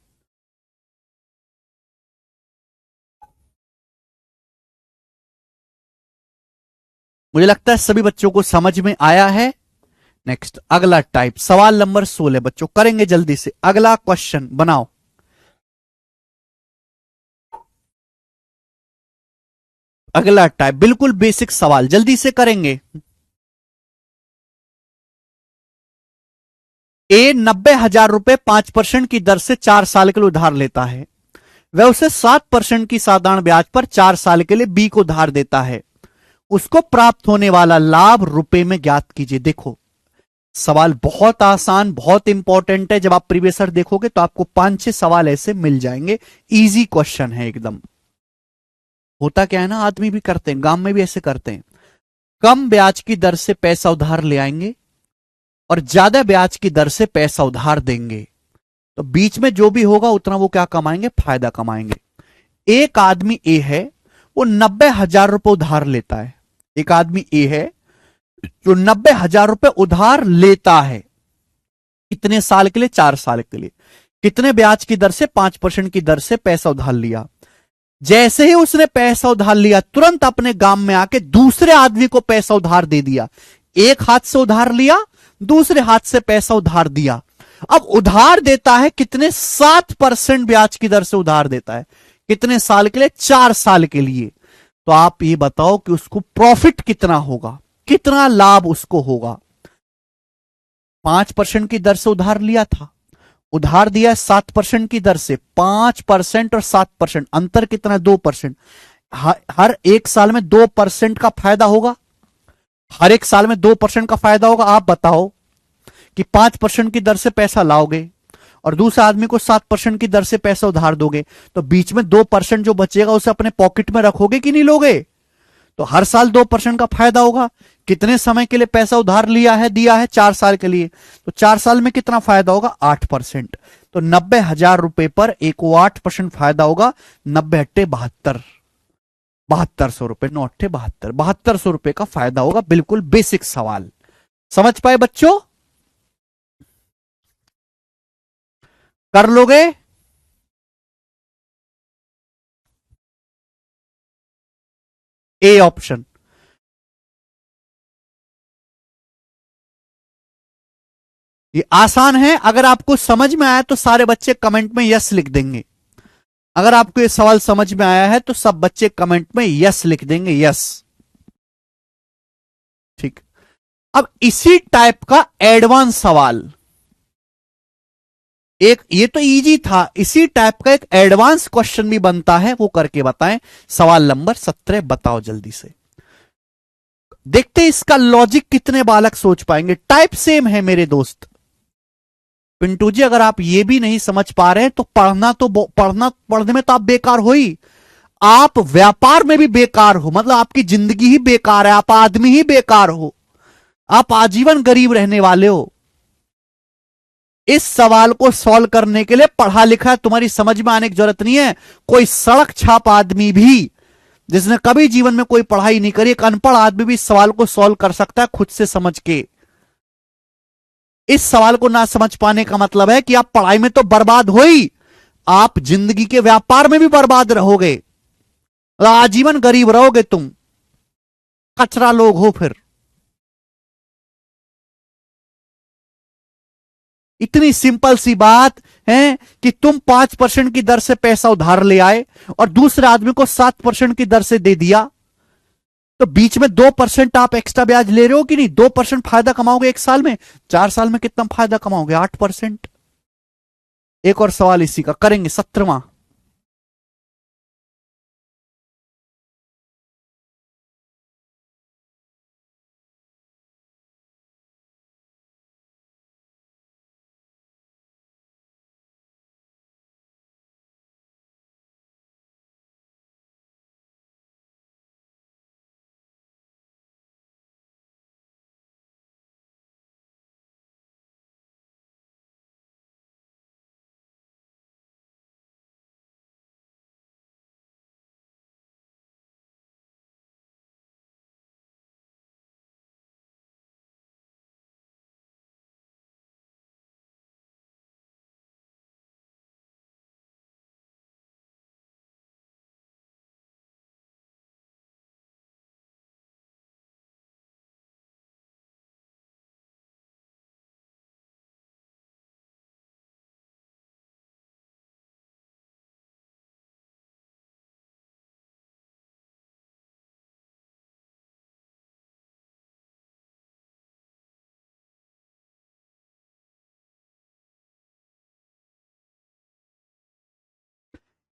मुझे लगता है सभी बच्चों को समझ में आया है। नेक्स्ट अगला टाइप, सवाल नंबर 16 बच्चों करेंगे जल्दी से। अगला क्वेश्चन बनाओ। अगला टाइप बिल्कुल बेसिक सवाल, जल्दी से करेंगे। ए 90,000 रुपए 5% की दर से 4 साल के लिए उधार लेता है। वह उसे 7% की साधारण ब्याज पर 4 साल के लिए बी को उधार देता है। उसको प्राप्त होने वाला लाभ रुपए में ज्ञात कीजिए। देखो सवाल बहुत आसान, बहुत इंपॉर्टेंट है। जब आप प्रीवियसर देखोगे तो आपको 5-6 सवाल ऐसे मिल जाएंगे। इजी क्वेश्चन है एकदम। होता क्या है ना, आदमी भी करते हैं, गांव में भी ऐसे करते हैं, कम ब्याज की दर से पैसा उधार ले आएंगे और ज्यादा ब्याज की दर से पैसा उधार देंगे, तो बीच में जो भी होगा उतना वो क्या कमाएंगे, फायदा कमाएंगे। एक आदमी ए है, वो 90,000 रुपए उधार लेता है। एक आदमी ए है जो 90,000 रुपए उधार लेता है। कितने साल के लिए, 4 साल के लिए। कितने ब्याज की दर से, 5% की दर से पैसा उधार लिया। जैसे ही उसने पैसा उधार लिया तुरंत अपने गांव में आके दूसरे आदमी को पैसा उधार दे दिया। एक हाथ से उधार लिया, दूसरे हाथ से पैसा उधार दिया। अब उधार देता है कितने, 7% ब्याज की दर से उधार देता है। कितने साल के लिए, 4 साल के लिए। तो आप ये बताओ कि उसको प्रॉफिट कितना होगा, कितना लाभ उसको होगा। 5% की दर से उधार लिया था, उधार दिया 7% की दर से। 5% और 7% अंतर कितना, 2%। हर एक साल में 2% का फायदा होगा। हर एक साल में 2% का फायदा होगा। आप बताओ कि 5% की दर से पैसा लाओगे और दूसरे आदमी को 7% की दर से पैसा उधार दोगे, तो बीच में 2% जो बचेगा उसे अपने पॉकेट में रखोगे कि नहीं लोगे? तो हर साल 2% का फायदा होगा। कितने समय के लिए पैसा उधार लिया है, दिया है, 4 साल के लिए, तो 4 साल में कितना फायदा होगा, 8%। तो 90,000 रुपए पर एक को 8% फायदा होगा। 90×8 7200 रुपए, 9×8 7200 रुपए का फायदा होगा। बिल्कुल बेसिक सवाल, समझ पाए बच्चों? कर लोगे? A option. ये आसान है, अगर आपको समझ में आया तो सारे बच्चे कमेंट में यस लिख देंगे। अगर आपको ये सवाल समझ में आया है तो सब बच्चे कमेंट में यस लिख देंगे, यस। ठीक। अब इसी टाइप का एडवांस सवाल, एक ये तो इजी था, इसी टाइप का एक एडवांस क्वेश्चन भी बनता है, वो करके बताएं। सवाल नंबर 17 बताओ जल्दी से। देखते इसका लॉजिक कितने बालक सोच पाएंगे। टाइप सेम है मेरे दोस्त। पिंटू जी अगर आप ये भी नहीं समझ पा रहे हैं तो पढ़ने में तो आप बेकार हो ही, आप व्यापार में भी बेकार हो, मतलब आपकी जिंदगी ही बेकार है, आप आदमी ही बेकार हो, आप आजीवन गरीब रहने वाले हो। इस सवाल को सॉल्व करने के लिए पढ़ा लिखा तुम्हारी समझ में आने की जरूरत नहीं है। कोई सड़क छाप आदमी भी जिसने कभी जीवन में कोई पढ़ाई नहीं करी, एक अनपढ़ आदमी भी इस सवाल को सॉल्व कर सकता है खुद से समझ के। इस सवाल को ना समझ पाने का मतलब है कि आप पढ़ाई में तो बर्बाद हो ही, आप जिंदगी के व्यापार में भी बर्बाद रहोगे, आजीवन गरीब रहोगे, तुम कचरा लोग हो फिर। इतनी सिंपल सी बात है कि तुम 5% की दर से पैसा उधार ले आए और दूसरे आदमी को 7% की दर से दे दिया, तो बीच में 2% आप एक्स्ट्रा ब्याज ले रहे हो कि नहीं? 2% फायदा कमाओगे एक साल में, 4 साल में कितना फायदा कमाओगे? 8%। एक और सवाल इसी का करेंगे, 17वां।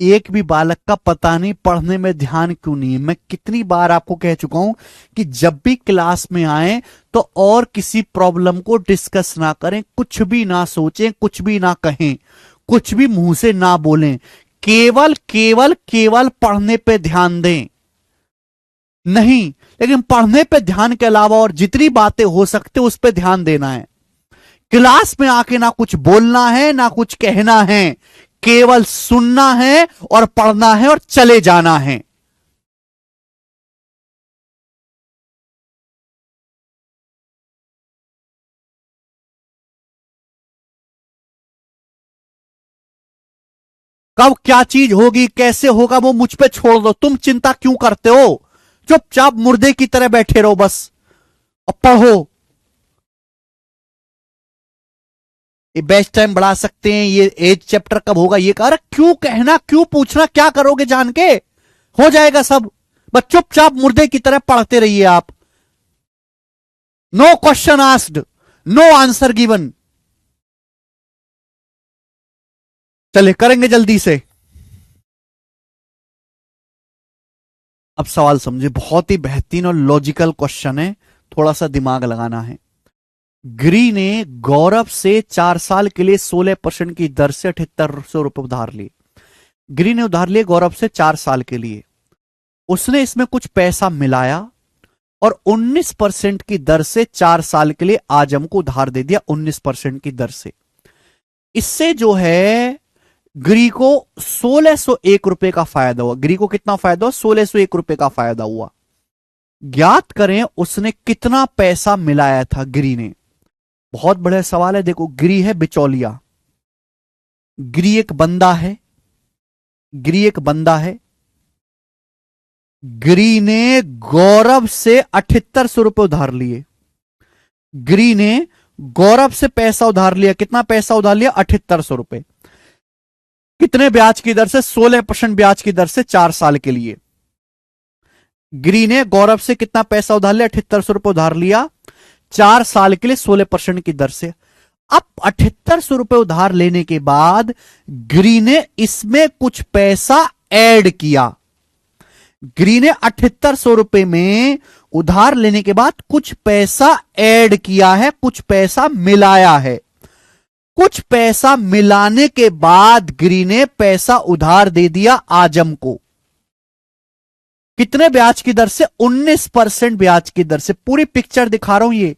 एक भी बालक का पता नहीं पढ़ने में ध्यान क्यों नहीं है। मैं कितनी बार आपको कह चुका हूं कि जब भी क्लास में आए तो और किसी प्रॉब्लम को डिस्कस ना करें, कुछ भी ना सोचें, कुछ भी ना कहें, कुछ भी मुंह से ना बोलें, केवल केवल केवल पढ़ने पे ध्यान दें। नहीं, लेकिन पढ़ने पे ध्यान के अलावा और जितनी बातें हो सकते उस पे ध्यान देना है। क्लास में आके ना कुछ बोलना है ना कुछ कहना है, केवल सुनना है और पढ़ना है और चले जाना है। कब क्या चीज होगी, कैसे होगा, वो मुझ पे छोड़ दो, तुम चिंता क्यों करते हो? चुपचाप मुर्दे की तरह बैठे रहो बस और पढ़ो। ये बैच टाइम बढ़ा सकते हैं, ये एज चैप्टर कब होगा, ये कह रहा क्यों कहना, क्यों पूछना, क्या करोगे जान के? हो जाएगा सब। बस चुपचाप मुर्दे की तरह पढ़ते रहिए आप। No question asked, no answer given. चलिए करेंगे जल्दी से। अब सवाल समझे, बहुत ही बेहतरीन और लॉजिकल क्वेश्चन है, थोड़ा सा दिमाग लगाना है। गिरी ने गौरव से 4 साल के लिए 16% की दर से 7800 रुपए उधार लिए। गिरी ने उधार लिए गौरव से 4 साल के लिए, उसने इसमें कुछ पैसा मिलाया और 19% की दर से 4 साल के लिए आजम को उधार दे दिया 19% की दर से। इससे जो है गिरी को 1601 रुपए का फायदा हुआ। गिरी को कितना फायदा हुआ? 1601 रुपए का फायदा हुआ। ज्ञात करें उसने कितना पैसा मिलाया था गिरी ने। बहुत बड़ा सवाल है। देखो गिरी है बिचौलिया, गिरी एक बंदा है, गिरी एक बंदा है, गिरी ने गौरव से 7800 रुपए उधार लिए। गिरी ने गौरव से पैसा उधार लिया, कितना पैसा उधार लिया? 7800 रुपए। कितने ब्याज की दर से? 16% ब्याज की दर से 4 साल के लिए। गिरी ने गौरव से कितना पैसा उधार लिया? 7800 रुपए उधार लिया 4 साल के लिए 16% की दर से। अब 7800 रुपए उधार लेने के बाद गिरी ने इसमें कुछ पैसा ऐड किया। गिरी ने 7800 रुपए में उधार लेने के बाद कुछ पैसा ऐड किया है, कुछ पैसा मिलाया है। कुछ पैसा मिलाने के बाद गिरी ने पैसा उधार दे दिया आजम को। कितने ब्याज की दर से? 19% ब्याज की दर से। पूरी पिक्चर दिखा रहा हूं ये।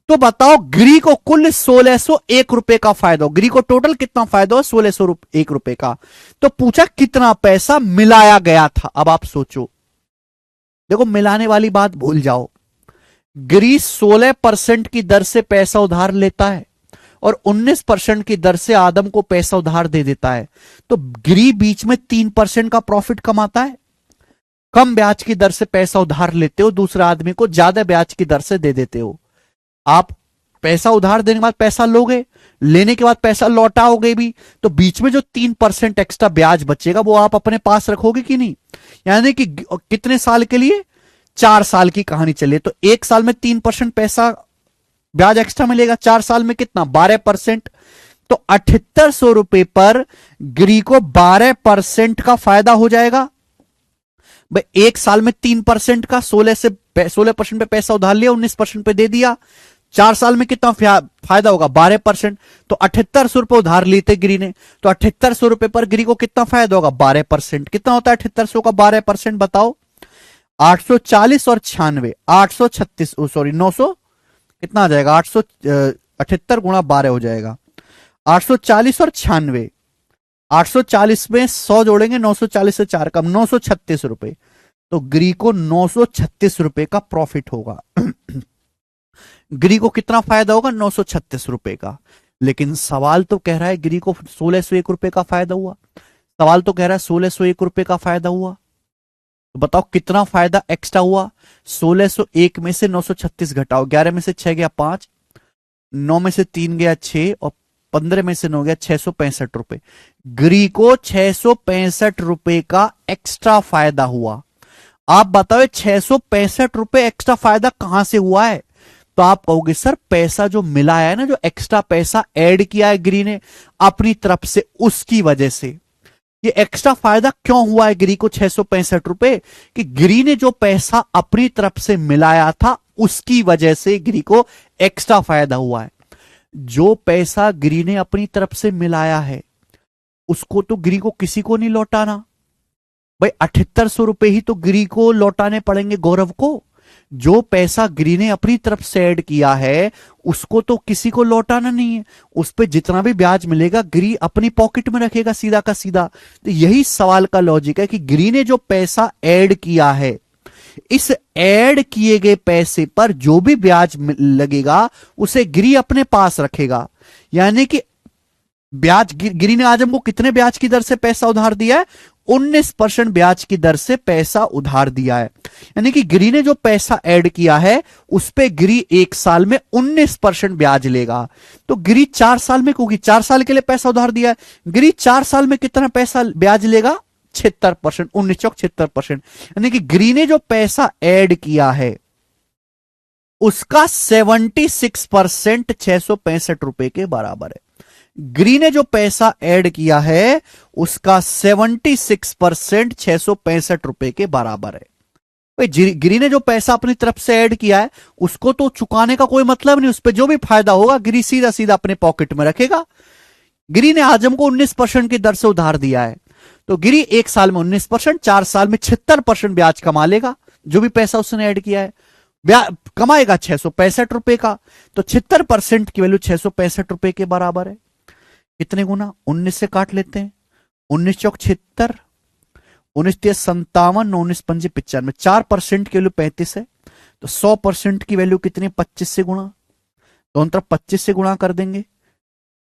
तो बताओ गिरी को कुल 1601 रुपए का फायदा हो। गिरी को टोटल कितना फायदा हो? 1601 रुपए का। तो पूछा कितना पैसा मिलाया गया था। अब आप सोचो, देखो मिलाने वाली बात भूल जाओ। गिरी 16% की दर से पैसा उधार लेता है और 19% की दर से आदम को पैसा उधार दे देता है। तो गिरी बीच में 3% का प्रॉफिट कमाता है। कम ब्याज की दर से पैसा उधार लेते हो, दूसरे आदमी को ज्यादा ब्याज की दर से दे देते हो। आप पैसा उधार देने के बाद पैसा लोगे, लेने के बाद पैसा लौटाओगे भी, तो बीच में जो 3% एक्स्ट्रा ब्याज बचेगा वो आप अपने पास रखोगे कि नहीं? यानी कि कितने साल के लिए? 4 साल की कहानी चले तो 1 साल में 3% पैसा ब्याज एक्स्ट्रा मिलेगा, 4 साल में कितना? 12%। तो 7800 रुपए पर गिरी को 12% का फायदा हो जाएगा। भाई 1 साल में 3% का 16% पे पैसा उधार लिया, 19% पे दे दिया, 4 साल में कितना फायदा होगा? 12%। तो 7800 रुपए उधार लिए थे गिरी ने, तो 7800 रुपए पर गिरी को कितना फायदा होगा? 12%। कितना होता है 7800 का 12%? बताओ। 840 और 96, 836, सॉरी 900, कितना आ जाएगा? 878 गुणा 12 हो जाएगा। 840 और 96, 840 में 100 जोड़ेंगे, 940 से 4 कम, 936 रुपए। तो गिरी को 936 रुपए का प्रॉफिट होगा। गिरी को कितना फायदा होगा? 936 रुपए का। लेकिन सवाल तो कह रहा है गिरी को 1601 रुपए का फायदा हुआ। सवाल तो कह रहा है 1601 रुपए का फायदा हुआ। तो बताओ कितना फायदा एक्स्ट्रा हुआ? 1601 में से 936 घटाओ, 11 में से 6 गया 5, 9 में से 3 गया 6 और 15 में से 9 गया 665 रुपए। गिरी को 665 रुपए का एक्स्ट्रा फायदा हुआ। आप बताओ 665 रुपए एक्स्ट्रा फायदा कहां से हुआ है? तो आप कहोगे सर पैसा जो मिला है ना, जो एक्स्ट्रा पैसा ऐड किया है गिरी ने अपनी तरफ से, उसकी वजह से ये एक्स्ट्रा फायदा क्यों हुआ है गिरी को 665 रुपए? कि गिरी ने जो पैसा अपनी तरफ से मिलाया था उसकी वजह से गिरी को एक्स्ट्रा फायदा हुआ है। जो पैसा गिरी ने अपनी तरफ से मिलाया है उसको तो गिरी को किसी को नहीं लौटाना। भाई 7800 रुपए ही तो गिरी को लौटाने पड़ेंगे, गौरव को। जो पैसा गिरी ने अपनी तरफ से ऐड किया है उसको तो किसी को लौटाना नहीं है। उस पर जितना भी ब्याज मिलेगा गिरी अपनी पॉकेट में रखेगा सीधा का सीधा। तो यही सवाल का लॉजिक है कि गिरी ने जो पैसा ऐड किया है, इस ऐड किए गए पैसे पर जो भी ब्याज लगेगा उसे गिरी अपने पास रखेगा। यानी कि ब्याज गिरी ने आजम को कितने ब्याज की दर से पैसा उधार दिया है? 19% ब्याज की दर से पैसा उधार दिया है। यानी कि गिरी ने जो पैसा ऐड किया है उस पे गिरी 1 साल में 19% ब्याज लेगा। तो गिरी 4 साल में, क्योंकि 4 साल के लिए पैसा उधार दिया है, गिरी 4 साल में कितना पैसा ब्याज लेगा? 76%, 19 चौक 76%। यानी कि गिरी ने जो पैसा ऐड किया है उसका 76% 665 रुपए के बराबर है। गिरी ने जो पैसा ऐड किया है उसका 76% 665 रुपए के बराबर है। भाई गिरी ने जो पैसा अपनी तरफ से ऐड किया है उसको तो चुकाने का कोई मतलब नहीं, उस पर जो भी फायदा होगा गिरी सीधा सीधा अपने पॉकेट में रखेगा। गिरी ने आजम को 19% की दर से उधार दिया है, तो गिरी 1 साल में 19%, 4 साल में 76% ब्याज कमा लेगा। जो भी पैसा उसने ऐड किया है कमाएगा 665 रुपए का। तो 76% की वैल्यू 665 रुपए के बराबर है। कितने गुना? 19 से काट लेते हैं, 19 चौक 76, 19 तेज 57, 19 पंजे 95, 4% की वैल्यू 35 है। तो 100% की वैल्यू कितनी? 25 से गुणा, दोनों तरफ 25 से गुणा कर देंगे,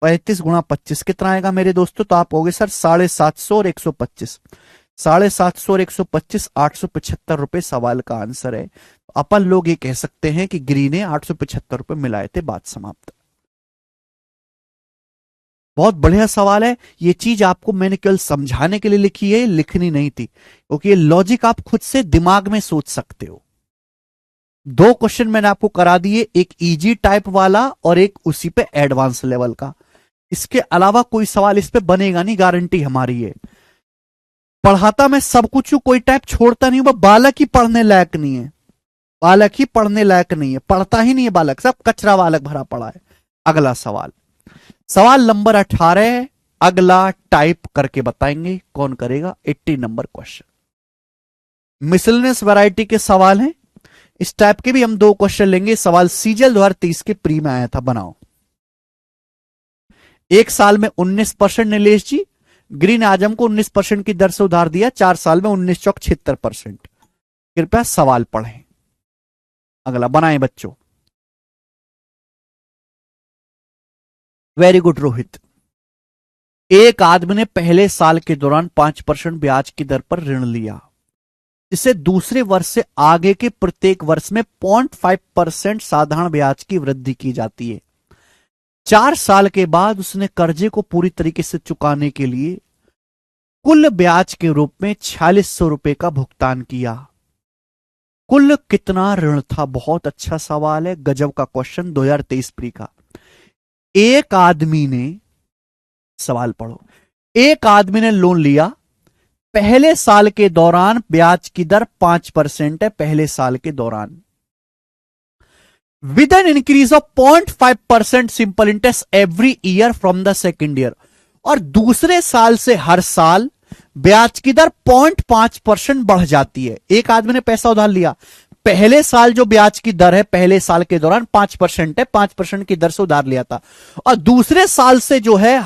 35 गुणा 25 कितना आएगा मेरे दोस्तों? तो आप कहोगे सर 750 और 125, 750 और 125 875 सवाल का आंसर है। अपन लोग ये कह सकते हैं कि गिरी ने 875 मिलाए थे, बात समाप्त। बहुत बढ़िया सवाल है। ये चीज आपको मैंने केवल समझाने के लिए लिखी है, लिखनी नहीं थी, क्योंकि ये लॉजिक आप खुद से दिमाग में सोच सकते हो। 2 क्वेश्चन मैंने आपको करा दिए, एक इजी टाइप वाला और एक उसी पे एडवांस लेवल का। इसके अलावा कोई सवाल इस पे बनेगा नहीं, गारंटी हमारी है। पढ़ाता मैं सब कुछ हूं, कोई टाइप छोड़ता नहीं, वह बालक ही पढ़ने लायक नहीं है, बालक ही पढ़ने लायक नहीं है, पढ़ता ही नहीं है बालक, सब कचरा बालक भरा पड़ा है। अगला सवाल, सवाल नंबर 18, अगला टाइप करके बताएंगे, कौन करेगा? 80 नंबर क्वेश्चन, मिसलेनियस वैरायटी के सवाल हैं। इस टाइप के भी हम 2 क्वेश्चन लेंगे। सवाल सीजल 2023 के प्री में आया था, बनाओ। एक साल में 19% नीलेश जी, ग्रीन आजम को 19% की दर से उधार दिया, 4 साल में 19 चौक 76%। कृपया सवाल पढ़ें। अगला बनाएं बच्चों। Very good Rohit. एक आदमी ने पहले साल के दौरान 5% ब्याज की दर पर ऋण लिया, जिसे दूसरे वर्ष से आगे के प्रत्येक वर्ष में 0.5% साधारण ब्याज की वृद्धि की जाती है। 4 साल के बाद उसने कर्जे को पूरी तरीके से चुकाने के लिए कुल ब्याज के रूप में 4600 रुपए का भुगतान किया। कुल कितना ऋण था? बहुत अच्छा सवाल है, गजब का क्वेश्चन, 2023 प्री का। एक आदमी ने, सवाल पढ़ो, एक आदमी ने लोन लिया, पहले साल के दौरान ब्याज की दर 5% है, पहले साल के दौरान, with an increase of 0.5% simple interest every year from the second year. और दूसरे साल से हर साल ब्याज की दर 0.5% बढ़ जाती है। एक आदमी ने पैसा उधार लिया, पहले साल जो ब्याज की दर है पहले साल के दौरान 5% है, 5% की दर से उधार लिया था, और दूसरे साल से जो है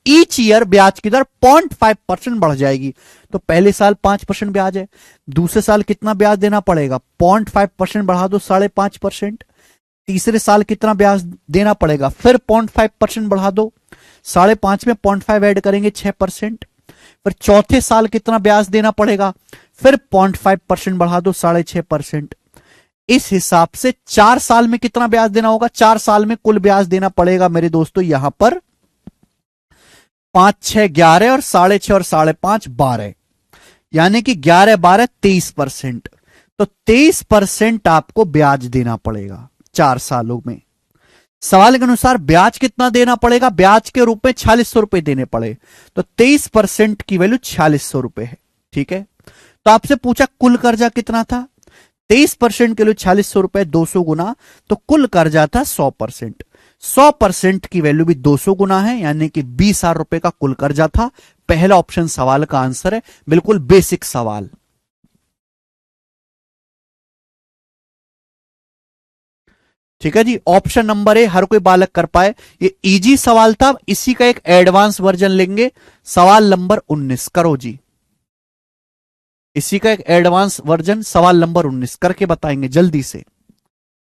ईच ईयर ब्याज की दर 0.5% बढ़ जाएगी। तो पहले साल 5% ब्याज है, दूसरे साल कितना ब्याज देना पड़ेगा? 0.5% बढ़ा दो 5.5%। तीसरे साल कितना ब्याज देना पड़ेगा? फिर 0.5% बढ़ा दो, 5.5 में 0.5 ऐड करेंगे 6%। फिर चौथे साल कितना ब्याज देना पड़ेगा? फिर 0.5% बढ़ा दो 6.5%। इस हिसाब से 4 साल में कितना ब्याज देना होगा? 4 साल में कुल ब्याज देना पड़ेगा मेरे दोस्तों यहां पर 5 6 11 और 6.5 और 5.5 12, यानी कि 11 12 23%। तो 23% आपको ब्याज देना पड़ेगा 4 सालों में। सवाल के अनुसार ब्याज कितना देना पड़ेगा? ब्याज के रूप में 4600 रुपए देने पड़े, तो 23% की वैल्यू 4600 रुपए है। ठीक है, तो आपसे पूछा कुल कर्जा कितना था? 23% के लिए 4600 रुपए, 200 गुना, तो कुल कर्जा था 100%। 100% की वैल्यू भी 200 गुना है, यानी कि 20,000 रुपए का कुल कर्जा था। पहला ऑप्शन सवाल का आंसर है, बिल्कुल बेसिक सवाल। ठीक है जी, ऑप्शन नंबर ए हर कोई बालक कर पाए, ये इजी सवाल था। इसी का एक एडवांस वर्जन लेंगे, सवाल नंबर 19 करो जी। इसी का एक एडवांस वर्जन सवाल नंबर 19 करके बताएंगे जल्दी से।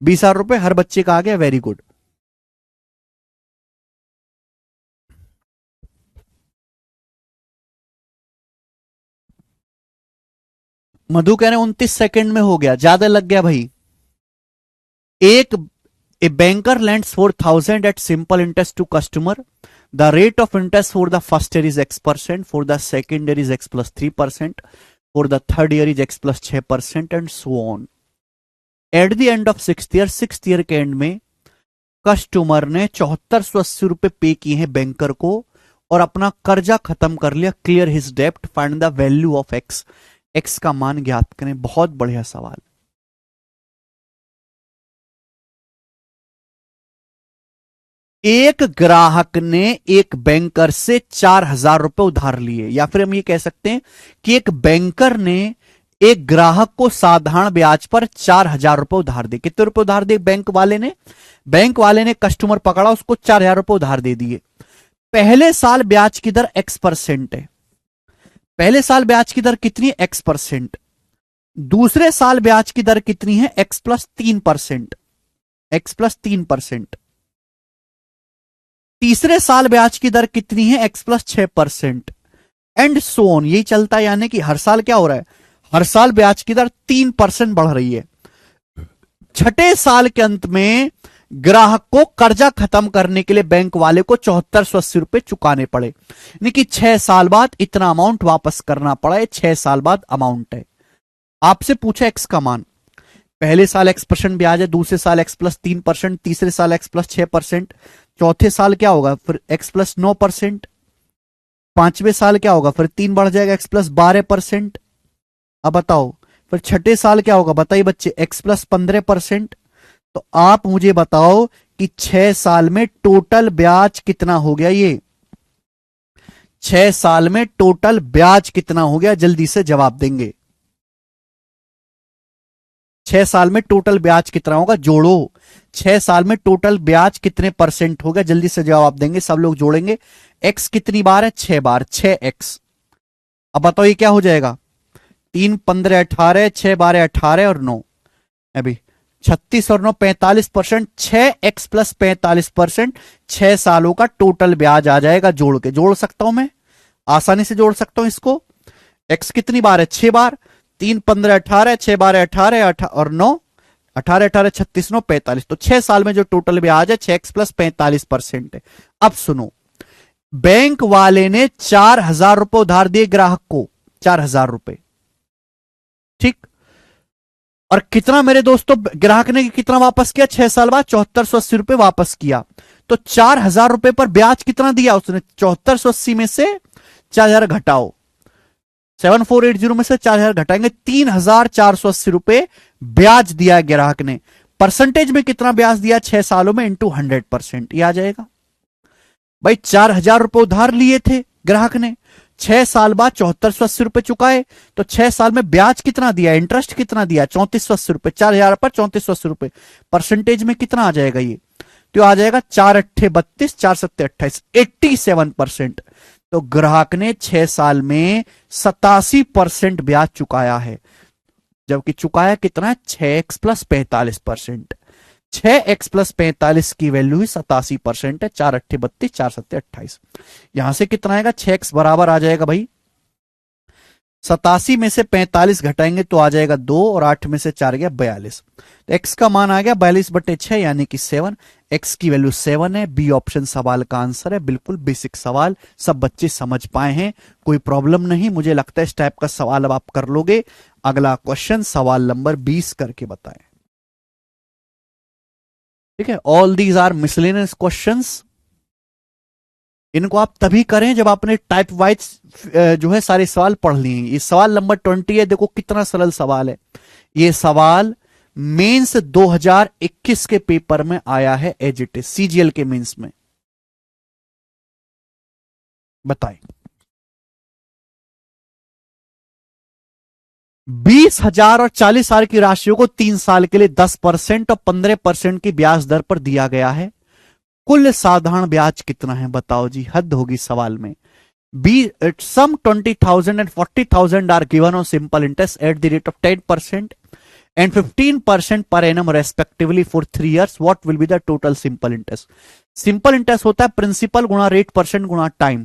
20,000 रुपए हर बच्चे का आ गया, वेरी गुड। मधु कह रहे 29 सेकंड में हो गया, ज्यादा लग गया भाई। एक a banker lends 4,000 at simple interest to customer. The rate of interest for the first year is X%, for the second year is X plus 3%, for the third year is X plus 6%, and so on. At the end of sixth year के and में customer ने 7480 रुपए पे किए हैं banker को और अपना कर्जा खत्म कर लिया। क्लियर हिज डेप्ट, find the value of x. X का मान ज्ञात करें। बहुत बढ़िया सवाल। एक ग्राहक ने एक बैंकर से 4,000 रुपए उधार लिए, या फिर हम ये कह सकते हैं कि एक बैंकर ने एक ग्राहक को साधारण ब्याज पर 4,000 रुपए उधार दिए। कितने रुपए उधार दिए बैंक वाले ने? बैंक वाले ने कस्टमर पकड़ा, उसको 4,000 रुपए उधार दे दिए। पहले साल ब्याज की दर X% है। पहले साल ब्याज की दर कितनी? X%। दूसरे साल ब्याज की दर कितनी है? X plus 3%। X plus 3%। तीसरे साल ब्याज की दर कितनी है, x plus 6%, and so on, यही चलता है। यानी कि हर साल क्या हो रहा है, हर साल ब्याज की दर 3% बढ़ रही है। छठे साल के अंत में ग्राहक को कर्जा खत्म करने के लिए बैंक वाले को 7480 रुपए चुकाने पड़े, यानी कि 6 साल बाद इतना अमाउंट वापस करना पड़ा है। 6 साल बाद अमाउंट है। आपसे पूछा एक्स का मान, पहले साल x% ब्याज है, दूसरे साल x प्लस 3%, तीसरे साल x प्लस 6%, चौथे साल क्या होगा फिर x प्लस 9%, पांचवें साल क्या होगा फिर 3 बढ़ जाएगा x प्लस 12%। अब बताओ फिर छठे साल क्या होगा, बताइए बच्चे, x प्लस 15%। तो आप मुझे बताओ कि 6 साल में टोटल ब्याज कितना हो गया, ये 6 साल में टोटल ब्याज कितना हो गया, जल्दी से जवाब देंगे। 6 साल में टोटल ब्याज कितना होगा, जोड़ो। 6 साल में टोटल ब्याज कितने परसेंट हो गया, जल्दी से जवाब देंगे, सब लोग जोड़ेंगे। x कितनी बार है, 6 बार, 6x। अब बताओ ये क्या हो जाएगा, 3 15 18, 6 12 18 और 9, अभी 36 और 9 45%, 6x प्लस 45%, 6 सालों का टोटल ब्याज आ जाएगा। जोड़ के जोड़ सकता हूं मैं, आसानी से जोड़ सकता हूं इसको। x कितनी बार है, 6 बार, 3 15 18, 6 12 18 और 9 18 18 36 9 45। तो 6 साल में जो टोटल ब्याज है 6x प्लस 45% है। अब सुनो, बैंक वाले ने 4000 रुपए उधार दिए ग्राहक को, 4000 रुपए, ठीक। और कितना मेरे दोस्तों, ग्राहक ने कितना वापस किया 6 साल बाद, 7480 रुपए वापस किया। तो 4000 रुपए पर ब्याज कितना दिया उसने, 7480 में से 4000 घटाओ, 7480 में से 4000 घटाएंगे, 3480 रुपए ब्याज दिया ग्राहक ने। परसेंटेज में कितना ब्याज दिया 6 सालों में, इंटू 100%, ये आ जाएगा। भाई 4000 रुपए उधार लिए थे ग्राहक ने, 6 साल बाद 7480 रुपए चुकाए, तो 6 साल में ब्याज कितना दिया, इंटरेस्ट कितना दिया, 3480 रुपए, 4000 पर 3480 रुपए, परसेंटेज में कितना आ जाएगा ये, तो आ जाएगा 4 अट्ठे 32, 4 सत्ते 28, 87%। तो ग्राहक ने 6 साल में 87% ब्याज चुकाया है, जबकि चुकाया कितना है, 6x प्लस 45%। 6x प्लस 45 की वैल्यू ही 87% है, 4 अट्ठे 32, 4 सत्ते 28। यहां से कितना आएगा, 6x बराबर आ जाएगा भाई 87 में से 45 घटाएंगे तो आ जाएगा 2, और 8 में से 4 गया 42। तो x का मान आ गया 42/6 यानी कि 7। x की वैल्यू 7 है। बी ऑप्शन सवाल का आंसर है। बिल्कुल बेसिक सवाल, सब बच्चे समझ पाए हैं, कोई प्रॉब्लम नहीं। मुझे लगता है इस टाइप का सवाल अब आप कर लोगे। अगला क्वेश्चन सवाल नंबर 20 करके बताएं। ठीक है, all these are miscellaneous questions. इनको आप तभी करें जब आपने टाइप वाइज जो है सारे सवाल पढ़ लिए। ये सवाल नंबर 20 है, देखो कितना सरल सवाल है। ये सवाल मेंस 2021 के पेपर में आया है, एज इट इज, सीजीएल के मेंस में। बताएं, 20,000 और 40,000 की राशियों को 3 साल के लिए 10% और 15% की ब्याज दर पर दिया गया है। कुल साधारण ब्याज कितना है, बताओ जी, हद होगी सवाल में। सम 20,000 and 40,000 are given on simple interest at the rate of 10% and 15% per annum respectively for 3 years. What will be the total simple interest? Simple interest होता है प्रिंसिपल गुणा रेट परसेंट गुणा टाइम।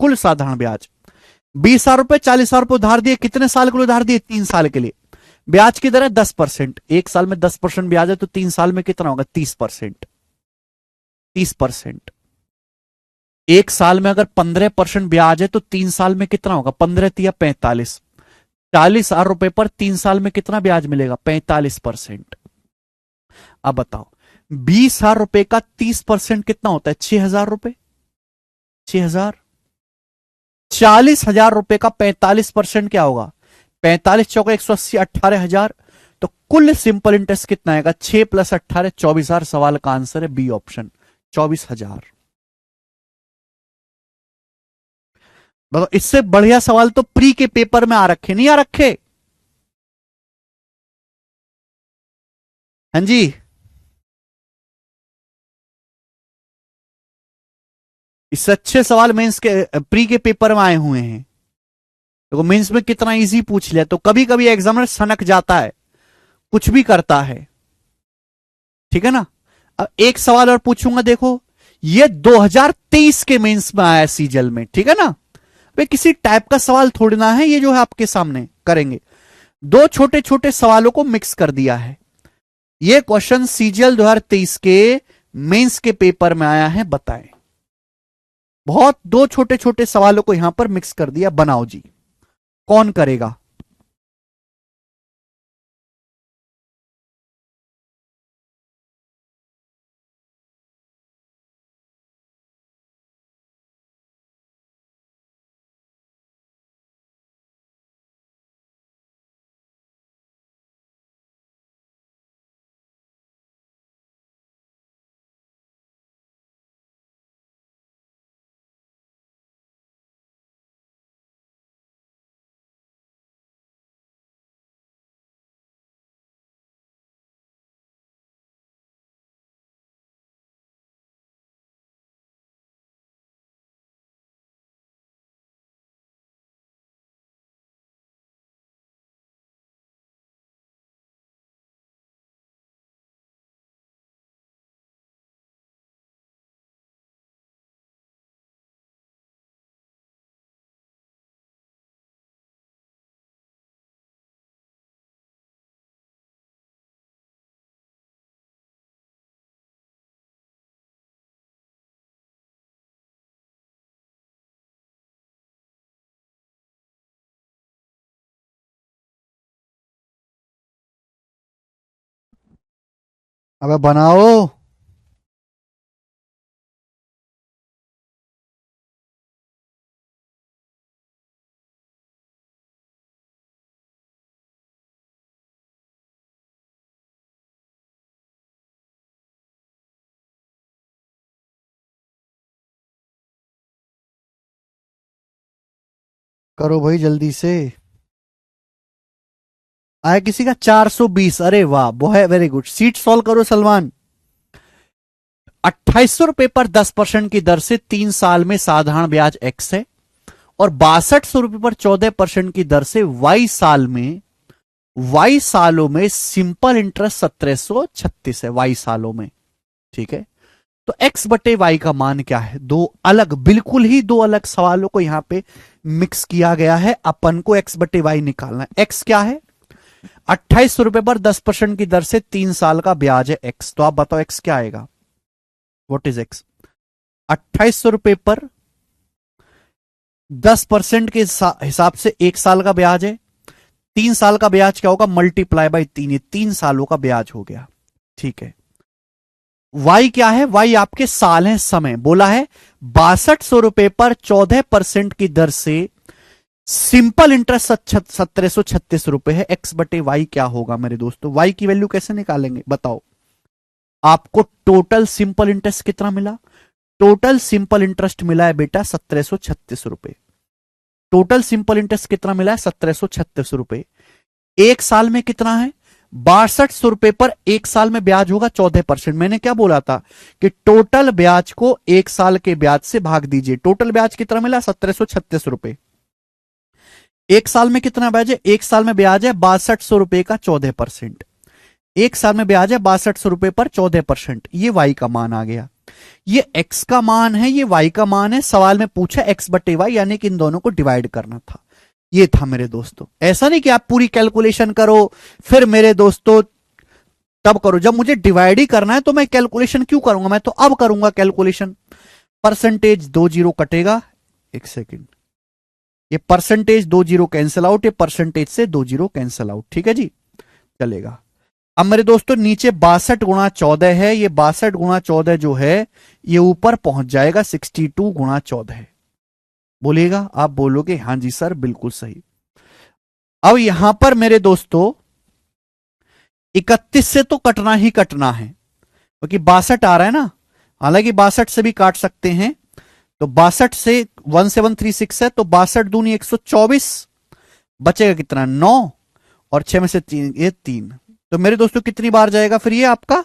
कुल साधारण ब्याज 20,000 रुपए, 40,000 रुपए उधार दिए, कितने साल के लिए उधार दिए, 3 साल के लिए। ब्याज की दर है 10%, एक साल में 10% ब्याज है तो 3 साल में कितना होगा, 30%। 30%। एक साल में अगर 15% ब्याज है तो 3 साल में कितना होगा, 15 या 45। 40,000 रुपए पर 3 साल में कितना ब्याज मिलेगा, 45%। अब बताओ 20,000 रुपए का 30% कितना होता है, 6,000 रुपए, 6,000। 40,000 रुपए का 45% क्या होगा, 45 चौका 180, 18,000। तो कुल सिंपल इंटरेस्ट कितना आएगा, 6 + 18 24,000। सवाल का आंसर है बी ऑप्शन, 24,000। बताओ इससे बढ़िया सवाल तो प्री के पेपर में आ रखे, नहीं आ रखे। हाँ जी, इससे अच्छे सवाल मेंस के प्री के पेपर में आए हुए हैं। देखो मेंस में कितना इजी पूछ लिया। तो कभी कभी एग्जामिनर सनक जाता है, कुछ भी करता है, ठीक है ना। अब एक सवाल और पूछूंगा, देखो ये 2023 के मेंस में आया सीजीएल में, ठीक है ना। वे किसी टाइप का सवाल थोड़ी ना है ये जो है आपके सामने करेंगे, दो छोटे छोटे सवालों को मिक्स कर दिया है। ये क्वेश्चन सीजीएल 2023 के मेंस के पेपर में आया है, बताएं। बहुत दो छोटे छोटे सवालों को यहां पर मिक्स कर दिया, बनाओ जी, कौन करेगा। अबे बनाओ। करो भाई जल्दी से। आया किसी का 420, अरे वाह, बहुत वेरी गुड। सीट सॉल्व करो सलमान। 2800 रुपए पर 10% की दर से 3 साल में साधारण ब्याज एक्स है, और 6200 रुपए पर 14% की दर से वाई सालों में सिंपल इंटरेस्ट 1736 है, वाई सालों में, ठीक है। तो एक्स बटे वाई का मान क्या है, दो अलग, बिल्कुल ही दो अलग सवालों को यहां पे मिक्स किया गया है। अपन को एक्स बटे वाई निकालना है। एक्स क्या है, 2800 रुपए पर 10% की दर से 3 साल का ब्याज है एक्स। तो आप बताओ एक्स क्या आएगा, व्हाट इज एक्स। 2800 रुपए पर 10% के हिसाब से 1 साल का ब्याज है, 3 साल का ब्याज क्या होगा, मल्टीप्लाई बाई 3, ये 3 सालों का ब्याज हो गया, ठीक है। वाई क्या है, वाई आपके साल है, समय बोला है। 6200 रुपए पर 14% की दर से सिंपल इंटरेस्ट 1736 रुपए है। एक्स बटे वाई क्या होगा मेरे दोस्तों, वाई की वैल्यू कैसे निकालेंगे बताओ। आपको टोटल सिंपल इंटरेस्ट कितना मिला, टोटल सिंपल इंटरेस्ट मिला है बेटा 1736 रुपए। टोटल सिंपल इंटरेस्ट कितना मिला है, 1736 रुपए। 1 साल में कितना है, 6200 रुपए पर 1 साल में ब्याज होगा 14%। मैंने क्या बोला था कि टोटल ब्याज को 1 साल के ब्याज से भाग दीजिए। टोटल ब्याज कितना मिला, 1736 रुपए। 1 साल में कितना ब्याज है, 1 साल में ब्याज है 6200 रुपए का 14%। 1 साल में ब्याज है 6200 रुपए पर 14%। ये वाई का मान आ गया, ये एक्स का मान है, ये वाई का मान है। सवाल में पूछा एक्स बटे वाई, यानी कि इन दोनों को डिवाइड करना था। ये था मेरे दोस्तों। ऐसा नहीं कि आप पूरी कैलकुलेशन करो फिर मेरे दोस्तों तब करो, जब मुझे डिवाइड ही करना है तो मैं कैलकुलेशन क्यों करूंगा, मैं तो अब करूंगा कैलकुलेशन। परसेंटेज 2 जीरो कटेगा, एक सेकेंड, ये परसेंटेज 2 जीरो कैंसिल आउट, ये परसेंटेज से 2 जीरो कैंसिल आउट, ठीक है जी, चलेगा। अब मेरे दोस्तों नीचे 62 गुणा 14 है, ये 62 गुणा 14 जो है ये ऊपर पहुंच जाएगा 62 गुणा 14। बोलिएगा, आप बोलोगे हां जी सर बिल्कुल सही। अब यहां पर मेरे दोस्तों 31 से तो कटना ही कटना है, क्योंकि 62 आ रहा है ना, हालांकि 62 से भी काट सकते हैं। तो 62 से 1736 है, तो 62 दूनी 124, बचेगा कितना 9, और 6 में से 3 ये 3। तो मेरे दोस्तों कितनी बार जाएगा फिर ये आपका,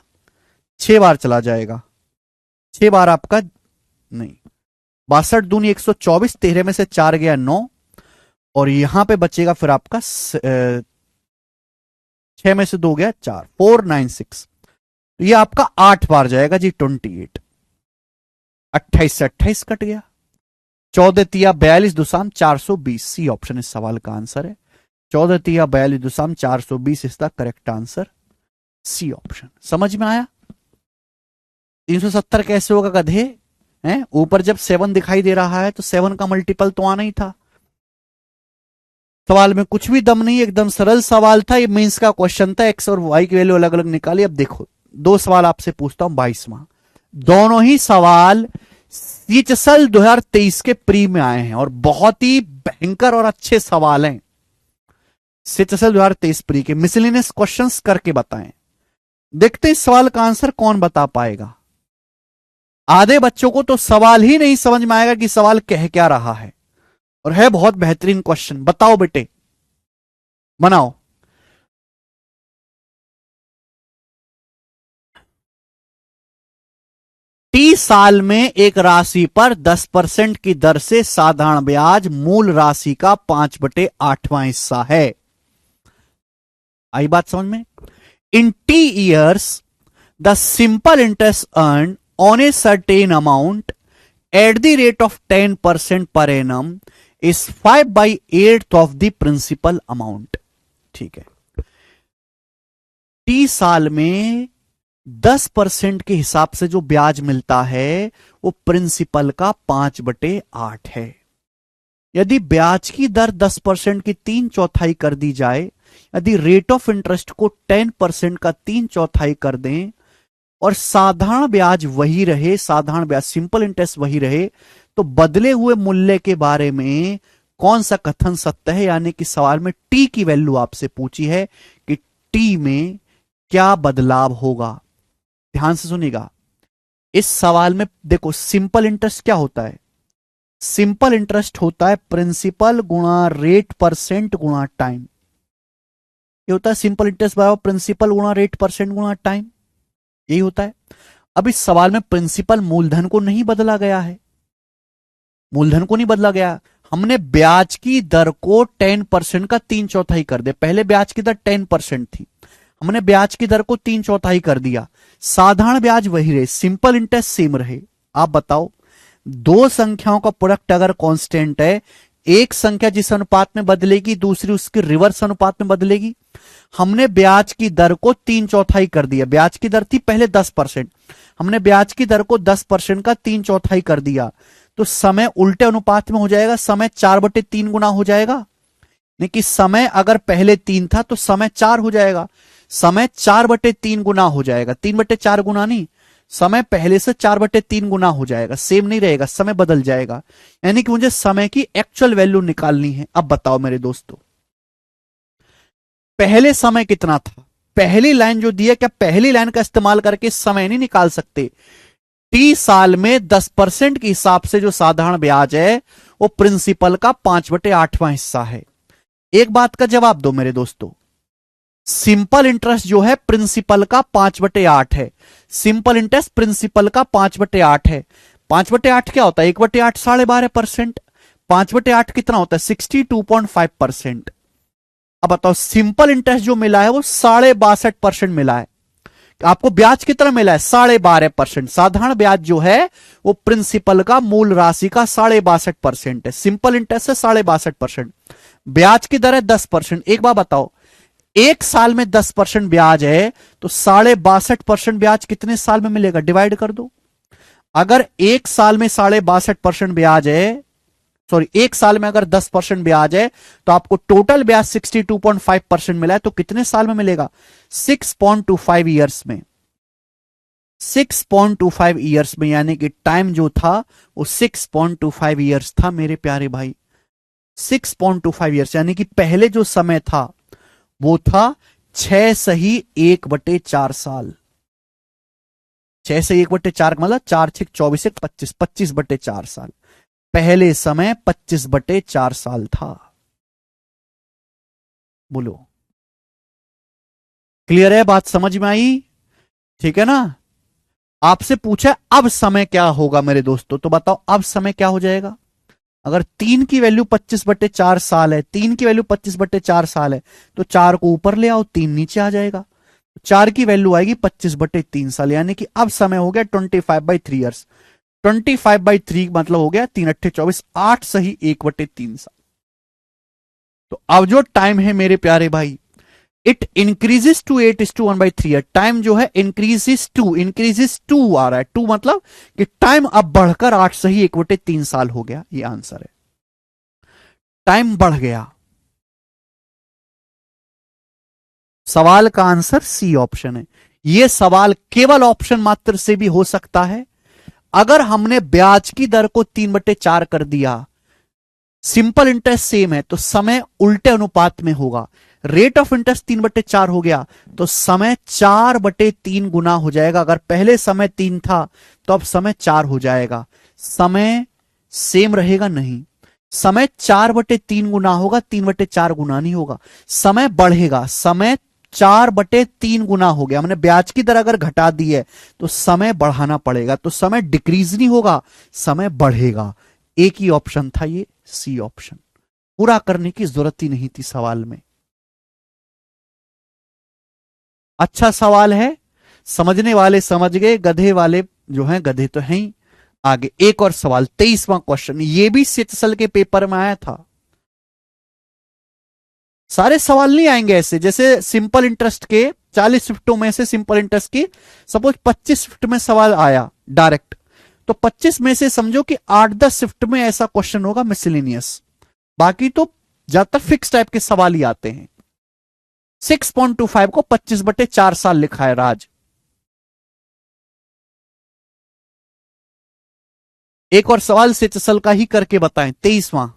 6 बार चला जाएगा। 6 बार आपका नहीं, 62 दूनी 124, 13 में से 4 गया 9, और यहां पे बचेगा फिर आपका 6 में से 2 गया 4, 496। ये आपका 8 बार जाएगा जी, 28। 28 से 28 कट गया, 14 तिया 42 दुसाम 420। सी ऑप्शन इस सवाल का आंसर है। 14 तिया 42 दुसाम 420 is the correct answer, C option. समझ में आया? 370 कैसे होगा गधे हैं? ऊपर जब 7 दिखाई दे रहा है तो 7 का मल्टीपल तो आना ही था। सवाल में कुछ भी दम नहीं, एकदम सरल सवाल था। ये मींस का क्वेश्चन था, एक्स और वाई की वैल्यू अलग अलग निकाली। अब देखो 2 सवाल आपसे पूछता हूं 22वां। दोनों ही सवाल सीचसल 2023 के प्री में आए हैं और बहुत ही भयंकर और अच्छे सवाल हैं। सीचसल 2023 प्री के मिसलेनियस क्वेश्चंस करके बताएं। देखते हैं इस सवाल का आंसर कौन बता पाएगा। आधे बच्चों को तो सवाल ही नहीं समझ में आएगा कि सवाल कह क्या रहा है, और है बहुत बेहतरीन क्वेश्चन। बताओ बेटे, बनाओ। टी साल में एक राशि पर 10% की दर से साधारण ब्याज मूल राशि का 5/8वां हिस्सा है। आई बात समझ में? In T years the simple interest earn on a certain amount at the rate of 10% पर annum is 5/8 of the principal amount. ठीक है, टी साल में 10% के हिसाब से जो ब्याज मिलता है वो प्रिंसिपल का 5/8 है। यदि ब्याज की दर 10% की 3/4 कर दी जाए, यदि रेट ऑफ इंटरेस्ट को 10% का 3/4 कर दें और साधारण ब्याज वही रहे, साधारण ब्याज सिंपल इंटरेस्ट वही रहे, तो बदले हुए मूल्य के बारे में कौन सा कथन सत्य है? यानी कि सवाल में टी की वैल्यू आपसे पूछी है कि टी में क्या बदलाव होगा। ध्यान से सुनिएगा, इस सवाल में देखो सिंपल इंटरेस्ट क्या होता है? सिंपल इंटरेस्ट होता है प्रिंसिपल गुणा रेट परसेंट गुणा टाइम। ये होता है सिंपल इंटरेस्ट बराबर प्रिंसिपल गुणा रेट परसेंट गुणा टाइम, यही होता है। अब इस सवाल में प्रिंसिपल मूलधन को नहीं बदला गया है, मूलधन को नहीं बदला गया। हमने ब्याज की दर को 10% का 3/4 कर दिया। पहले ब्याज की दर 10% थी, हमने ब्याज की दर को 3/4 कर दिया। साधारण ब्याज वही रहे, सिंपल इंटरेस्ट सेम रहे। आप बताओ, दो संख्याओं का प्रोडक्ट अगर कांस्टेंट है, एक संख्या जिस अनुपात में बदलेगी दूसरी उसके रिवर्स अनुपात में बदलेगी। हमने ब्याज की दर को 3/4 कर दिया। ब्याज की दर थी पहले 10%, हमने ब्याज की दर को 10% का 3/4 कर दिया, तो समय उल्टे अनुपात में हो जाएगा, समय 4/3 गुना हो जाएगा। नहीं कि समय अगर पहले 3 था तो समय 4 हो जाएगा, समय 4/3 गुना हो जाएगा। 3/4 गुना नहीं, समय पहले से 4/3 गुना हो जाएगा। सेम नहीं रहेगा, समय बदल जाएगा। यानी कि मुझे समय की एक्चुअल वैल्यू निकालनी है। अब बताओ मेरे दोस्तों, पहले समय कितना था? पहली लाइन जो दी है, क्या पहली लाइन का इस्तेमाल करके समय नहीं निकाल सकते? टी साल में 10% के हिसाब से जो साधारण ब्याज है वो प्रिंसिपल का 5/8वां हिस्सा है। एक बात का जवाब दो मेरे दोस्तों, सिंपल इंटरेस्ट जो है प्रिंसिपल का 5/8 है। सिंपल इंटरेस्ट प्रिंसिपल का 5/8 है। 5/8 क्या होता है? 1/8 12.5%। 5/8 कितना होता है? 62.5%। अब बताओ, सिंपल इंटरेस्ट जो मिला है वो 62.5% मिला है। आपको ब्याज कितना मिला है? 12.5%। साधारण ब्याज जो है वो प्रिंसिपल का मूल राशि का 62.5% है। सिंपल इंटरेस्ट है 62.5%, ब्याज की दर है 10%। एक बार बताओ, एक साल में 10% ब्याज है तो 62.5% ब्याज कितने साल में मिलेगा? डिवाइड कर दो। अगर एक साल में 62.5% ब्याज है, सॉरी एक साल में अगर 10% ब्याज है तो आपको टोटल ब्याज 62.5% मिला है, तो कितने साल में मिलेगा? 6.25 ईयर्स में। 6.25 ईयर्स में, यानी कि टाइम जो था वो 6.25 ईयर्स था मेरे प्यारे भाई। 6.25 ईयर्स, यानी कि पहले जो समय था वो था 6 सही 1/4 साल। 6 से 1/4 मतलब 4 6 24 1 25, 25/4 साल। पहले समय 25/4 साल था। बोलो, क्लियर है? बात समझ में आई? ठीक है ना? आपसे पूछा अब समय क्या होगा मेरे दोस्तों, तो बताओ अब समय क्या हो जाएगा? अगर 3 की वैल्यू 25/4 साल है, 3 की वैल्यू 25/4 साल है, तो 4 को ऊपर ले आओ, 3 नीचे आ जाएगा। 4 की वैल्यू आएगी 25/3 साल, यानी कि अब समय हो गया 25/3 ईयर्स। 25/3 मतलब हो गया 3 × 8 = 24, 8 सही 1/3 साल। तो अब जो टाइम है मेरे प्यारे भाई, इट इंक्रीजेस टू 8:1/3। टाइम जो है इंक्रीजेस टू आ रहा है, टू मतलब कि टाइम अब बढ़कर 8 सही 1/3 साल हो गया। ये आंसर है, टाइम बढ़ गया। सवाल का आंसर सी ऑप्शन है। यह सवाल केवल ऑप्शन मात्र से भी हो सकता है अगर हमने ब्याज की दर को 3/4 कर दिया, सिंपल इंटरेस्ट सेम है तो समय उल्टे अनुपात में होगा। रेट ऑफ इंटरेस्ट 3/4 हो गया तो समय 4/3 गुना हो जाएगा। अगर पहले समय 3 था तो अब समय 4 हो जाएगा। समय सेम रहेगा नहीं, समय 4/3 गुना होगा, 3/4 गुना नहीं होगा। समय बढ़ेगा, समय 4/3 गुना हो गया। हमने ब्याज की दर अगर घटा दी है तो समय बढ़ाना पड़ेगा, तो समय डिक्रीज नहीं होगा, समय बढ़ेगा। एक ही ऑप्शन था ये, सी ऑप्शन। पूरा करने की जरूरत ही नहीं थी सवाल में। अच्छा सवाल है, समझने वाले समझ गए, गधे वाले जो हैं गधे तो हैं ही। आगे एक और सवाल, 23वां क्वेश्चन, ये भी सीएचएसएल के पेपर में आया था। सारे सवाल नहीं आएंगे ऐसे, जैसे सिंपल इंटरेस्ट के 40 शिफ्टों में से सिंपल इंटरेस्ट की सपोज 25 शिफ्ट में सवाल आया डायरेक्ट, तो 25 में से समझो कि 8-10 शिफ्ट में ऐसा क्वेश्चन होगा मिसलिनियस, बाकी तो ज्यादातर फिक्स टाइप के सवाल ही आते हैं। 6.25 को 25/4 साल लिखा है राज। एक और सवाल सीएचएसएल का ही करके बताएं, 23वां।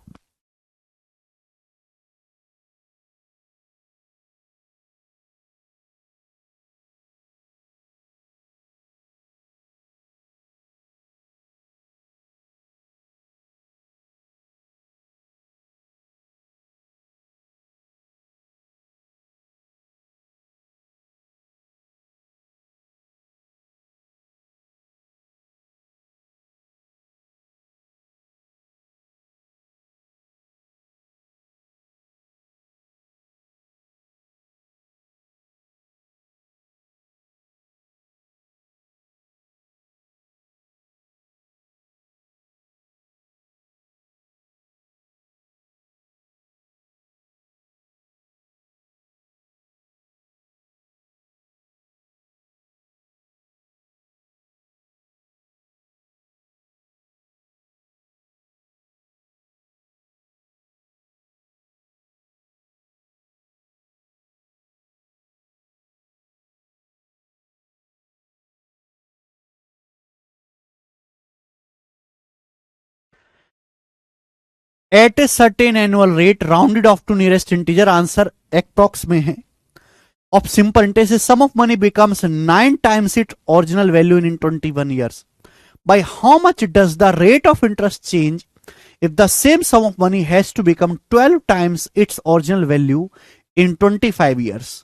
At a certain annual rate rounded off to nearest integer, answer approx में है। Of simple interest sum of money becomes 9 times its original value in 21 years. By how much does the rate of interest change if the same sum of money has to become 12 times its original value in 25 years?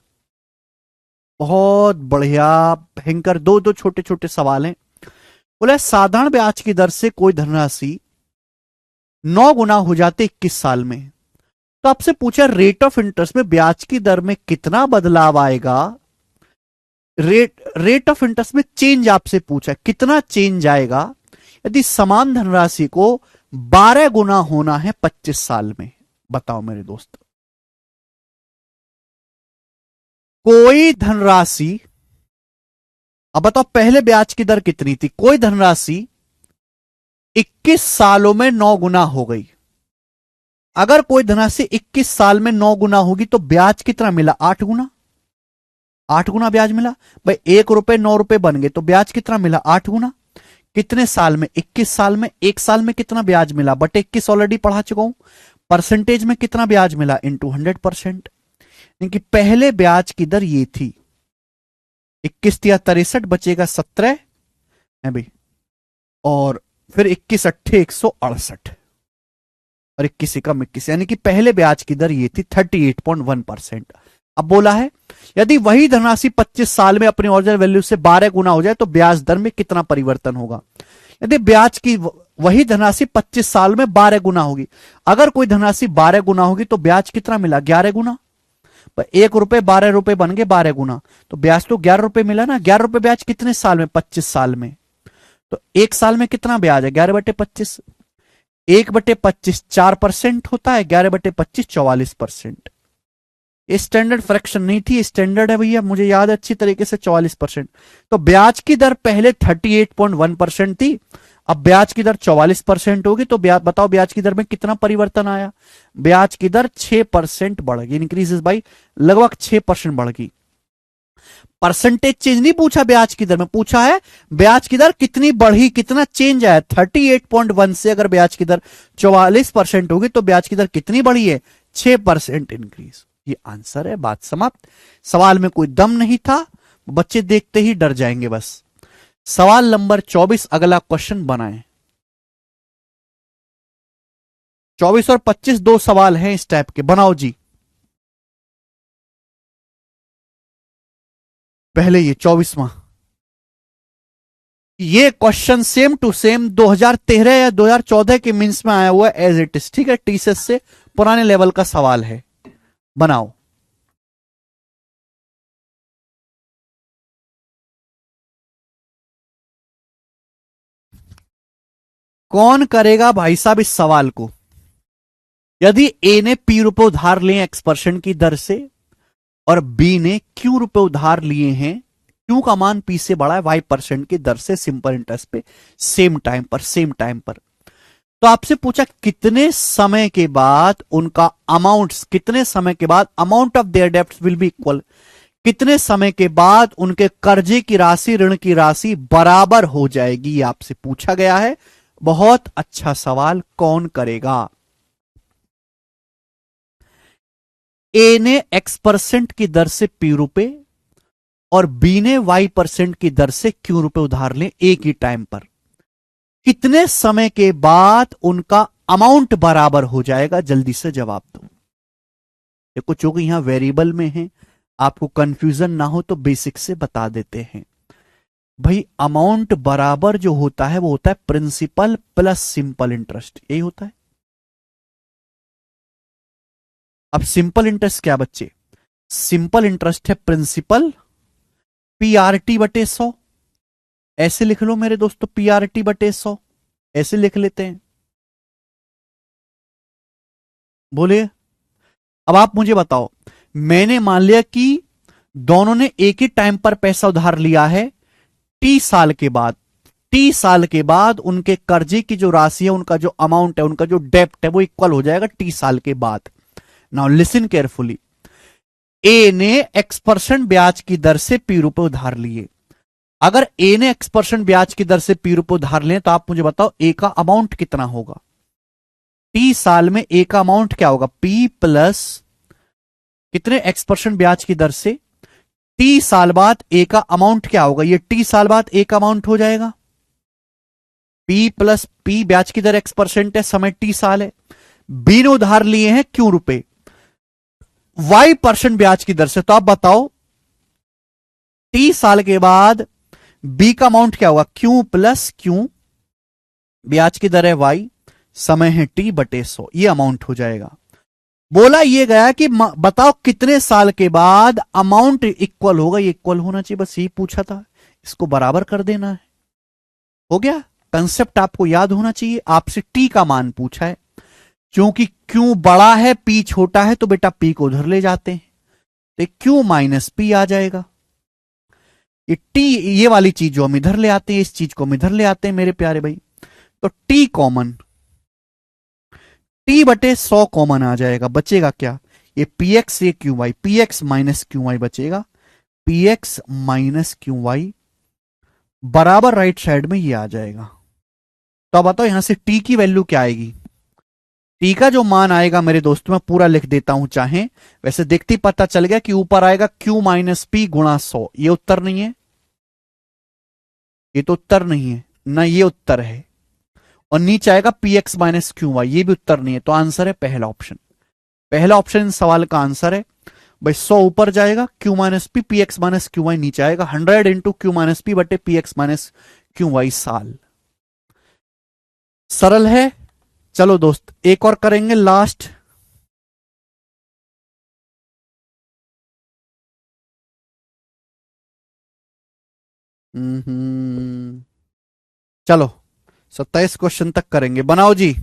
बहुत बढ़िया भयंकर, दो दो छोटे छोटे सवाल हैं। बोला साधारण ब्याज की दर से कोई धनराशि 9 गुना हो जाते 21 साल में, तो आपसे पूछा रेट ऑफ इंटरेस्ट में ब्याज की दर में कितना बदलाव आएगा। रेट ऑफ इंटरेस्ट में चेंज आपसे पूछा, कितना चेंज आएगा यदि समान धनराशि को 12 गुना होना है 25 साल में। बताओ मेरे दोस्त, कोई धनराशि, अब बताओ पहले ब्याज की दर कितनी थी, कोई धनराशि 21 सालों में 9 गुना हो गई। अगर कोई धनराशि 21 साल में 9 गुना होगी तो ब्याज कितना मिला, 8 गुना। 8 गुना ब्याज मिला भाई, 1 रुपए 9 रुपए बन गए तो ब्याज कितना मिला, 8 गुना। कितने साल में, 21 साल में। एक साल में कितना ब्याज मिला, बटे 21 ऑलरेडी पढ़ा चुका हूं। परसेंटेज में कितना ब्याज मिला, इंटू 100%। क्योंकि पहले ब्याज की दर ये थी, 21 या 63 बचेगा 17 है भाई, और फिर 21 अट्ठे 168 और 21 एकम 21, यानी कि पहले ब्याज की दर ये थी 38.1%। अब बोला है यदि वही धनराशि 25 साल में अपनी ओरिजिनल वैल्यू से 12 गुना हो जाए तो ब्याज दर में कितना परिवर्तन होगा। यदि ब्याज की वही धनराशि 25 साल में 12 गुना होगी, अगर कोई धनराशि 12 गुना होगी तो ब्याज कितना मिला, 11 गुना। 1 रुपए 12 रुपए बन गए 12 गुना, तो ब्याज तो 11 रुपए मिला ना। 11 रुपए ब्याज कितने साल में, 25 साल में। तो एक साल में कितना ब्याज है? 11/25। 1/25 4% होता है, 11/25 44%। ये स्टैंडर्ड फ्रैक्शन नहीं थी, स्टैंडर्ड है भैया, मुझे याद है अच्छी तरीके से 44%। तो ब्याज की दर पहले 38.1% थी, अब ब्याज की दर 44% होगी। तो बताओ ब्याज की दर में कितना परिवर्तन आया? ब्याज की दर 6% बढ़ गई, इंक्रीजेस बाई लगभग 6% बढ़ गई। परसेंटेज चेंज नहीं पूछा ब्याज की दर में, पूछा है ब्याज की दर कितनी बढ़ी, कितना चेंज आया। 38.1 से अगर ब्याज की दर 44% होगी तो ब्याज की दर कितनी बढ़ी है? 6% इंक्रीज। ये आंसर है, बात समाप्त। सवाल में कोई दम नहीं था, बच्चे देखते ही डर जाएंगे बस। सवाल नंबर 24 अगला क्वेश्चन बनाएं। 24 और 25 दो सवाल हैं इस टाइप के, बनाओ जी। पहले ये 24वां, ये क्वेश्चन सेम टू सेम 2013 या 2014 के मीन्स में आया हुआ एज इट इज, ठीक है, टीसीएस से पुराने लेवल का सवाल है, बनाओ। कौन करेगा भाई साहब इस सवाल को? यदि ए ने पी रुपए उधार लिए X% की दर से और बी ने क्यू रुपए उधार लिए हैं, क्यू का मान पी से बड़ा है Y% की दर से, सिंपल इंटरेस्ट पे, सेम टाइम पर। तो आपसे पूछा कितने समय के बाद उनका अमाउंट, कितने समय के बाद amount of their debts will be equal, कितने समय के बाद उनके कर्जे की राशि, ऋण की राशि बराबर हो जाएगी, ये आपसे पूछा गया है। बहुत अच्छा सवाल, कौन करेगा? ए ने X% की दर से पी रुपए और बी ने Y% की दर से क्यू रुपए उधार ले एक ही टाइम पर, कितने समय के बाद उनका अमाउंट बराबर हो जाएगा? जल्दी से जवाब दो। देखो चूंकि यहां वेरिएबल में है, आपको कंफ्यूजन ना हो तो बेसिक से बता देते हैं। भाई अमाउंट बराबर जो होता है वो होता है प्रिंसिपल प्लस सिंपल इंटरेस्ट, यही होता है। अब सिंपल इंटरेस्ट क्या बच्चे? सिंपल इंटरेस्ट है प्रिंसिपल PRT/100, ऐसे लिख लो मेरे दोस्तों, PRT/100 ऐसे लिख लेते हैं। बोलिए। अब आप मुझे बताओ, मैंने मान लिया कि दोनों ने एक ही टाइम पर पैसा उधार लिया है, टी साल के बाद, टी साल के बाद उनके कर्जे की जो राशि है, उनका जो अमाउंट है, उनका जो डेप्ट है वो इक्वल हो जाएगा टी साल के बाद। Now listen carefully. ए ने X% ब्याज की दर से पी रुपए उधार लिए। अगर ए ने X% ब्याज की दर से पी रुपए उधार लिए तो आप मुझे बताओ ए का अमाउंट कितना होगा? टी साल में ए का अमाउंट क्या होगा? पी प्लस कितने X% ब्याज की दर से, टी साल बाद ए का अमाउंट क्या होगा? ये टी साल बाद ए का अमाउंट हो जाएगा, पी प्लस पी ब्याज की दर X% है, समय टी साल है, बी ने उधार लिए हैं क्यू रुपए Y% ब्याज की दर से। तो आप बताओ टी साल के बाद बी का अमाउंट क्या होगा? क्यू प्लस क्यू, ब्याज की दर है Y, समय है T/100, ये अमाउंट हो जाएगा। बोला ये गया कि बताओ कितने साल के बाद अमाउंट इक्वल होगा? ये इक्वल होना चाहिए, बस यही पूछा था, इसको बराबर कर देना है, हो गया। कंसेप्ट आपको याद होना चाहिए। आपसे टी का मान पूछा है, क्योंकि क्यू बड़ा है पी छोटा है तो बेटा पी को उधर ले जाते हैं, तो क्यू माइनस पी आ जाएगा। ये टी, ये वाली चीज जो हम इधर ले आते हैं, इस चीज को हम इधर ले आते हैं मेरे प्यारे भाई, तो टी कॉमन, T/100 कॉमन आ जाएगा, बचेगा क्या? ये पी एक्स, ये Q Y, P x minus Q Y बचेगा, P x minus Q Y बराबर राइट साइड में ये आ जाएगा। तो अब बताओ यहां से टी की वैल्यू क्या आएगी? टी का जो मान आएगा मेरे दोस्तों, मैं पूरा लिख देता हूं चाहे, वैसे देखते ही पता चल गया कि ऊपर आएगा क्यू माइनस पी गुणा 100, ये उत्तर नहीं है, ये तो उत्तर नहीं है ना, ये उत्तर है। और नीचे आएगा P x minus Q Y, ये भी उत्तर नहीं है। तो आंसर है पहला ऑप्शन, पहला ऑप्शन इन सवाल का आंसर है भाई। 100 ऊपर जाएगा, Q minus P, P x minus Q Y नीचे आएगा, 100 इंटू क्यू माइनस पी बटे P x minus Q Y साल। सरल है। चलो दोस्त एक और करेंगे, लास्ट। चलो 27 क्वेश्चन तक करेंगे, बनाओ जी।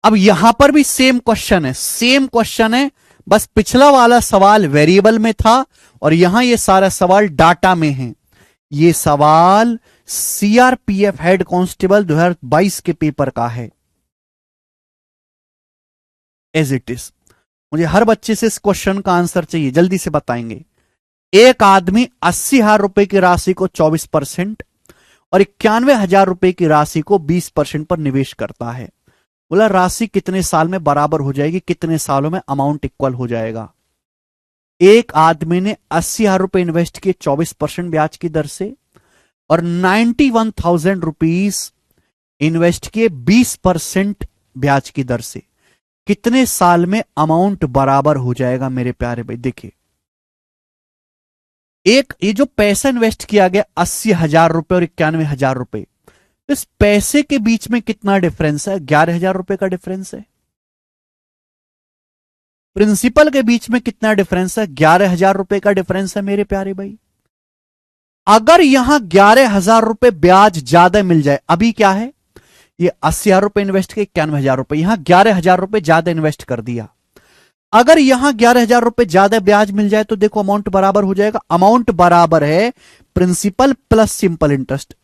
अब यहां पर भी सेम क्वेश्चन है, सेम क्वेश्चन है, बस पिछला वाला सवाल वेरिएबल में था और यहां ये सारा सवाल डाटा में है। ये सवाल सीआरपीएफ हेड कांस्टेबल 2022 के पेपर का है, एज इट इज। मुझे हर बच्चे से इस क्वेश्चन का आंसर चाहिए, जल्दी से बताएंगे। एक आदमी 80,000 रुपए की राशि को 24% और 91,000 रुपए की राशि को 20% पर निवेश करता है। बोला राशि कितने साल में बराबर हो जाएगी, कितने सालों में अमाउंट इक्वल हो जाएगा। एक आदमी ने 80,000 रुपए इन्वेस्ट किए 24% ब्याज की दर से और 91,000 रुपीज इन्वेस्ट किए 20% ब्याज की दर से। कितने साल में अमाउंट बराबर हो जाएगा मेरे प्यारे भाई? देखिए, एक ये जो पैसा इन्वेस्ट किया गया 80,000 रुपए और 91,000 रुपए, इस पैसे के बीच में कितना डिफरेंस है? 11,000 रुपए का डिफरेंस है। प्रिंसिपल के बीच में कितना डिफरेंस है? 11,000 रुपए का डिफरेंस है मेरे प्यारे भाई। अगर यहां 11,000 रुपए ब्याज ज्यादा मिल जाए, अभी क्या है, ये 80,000 रुपए इन्वेस्ट किए, 91,000 रुपए, यहां 11,000 रुपए ज्यादा इन्वेस्ट कर दिया। अगर यहां 11,000 रुपए ज्यादा ब्याज मिल जाए तो देखो अमाउंट बराबर हो जाएगा। अमाउंट बराबर है principal plus simple interest.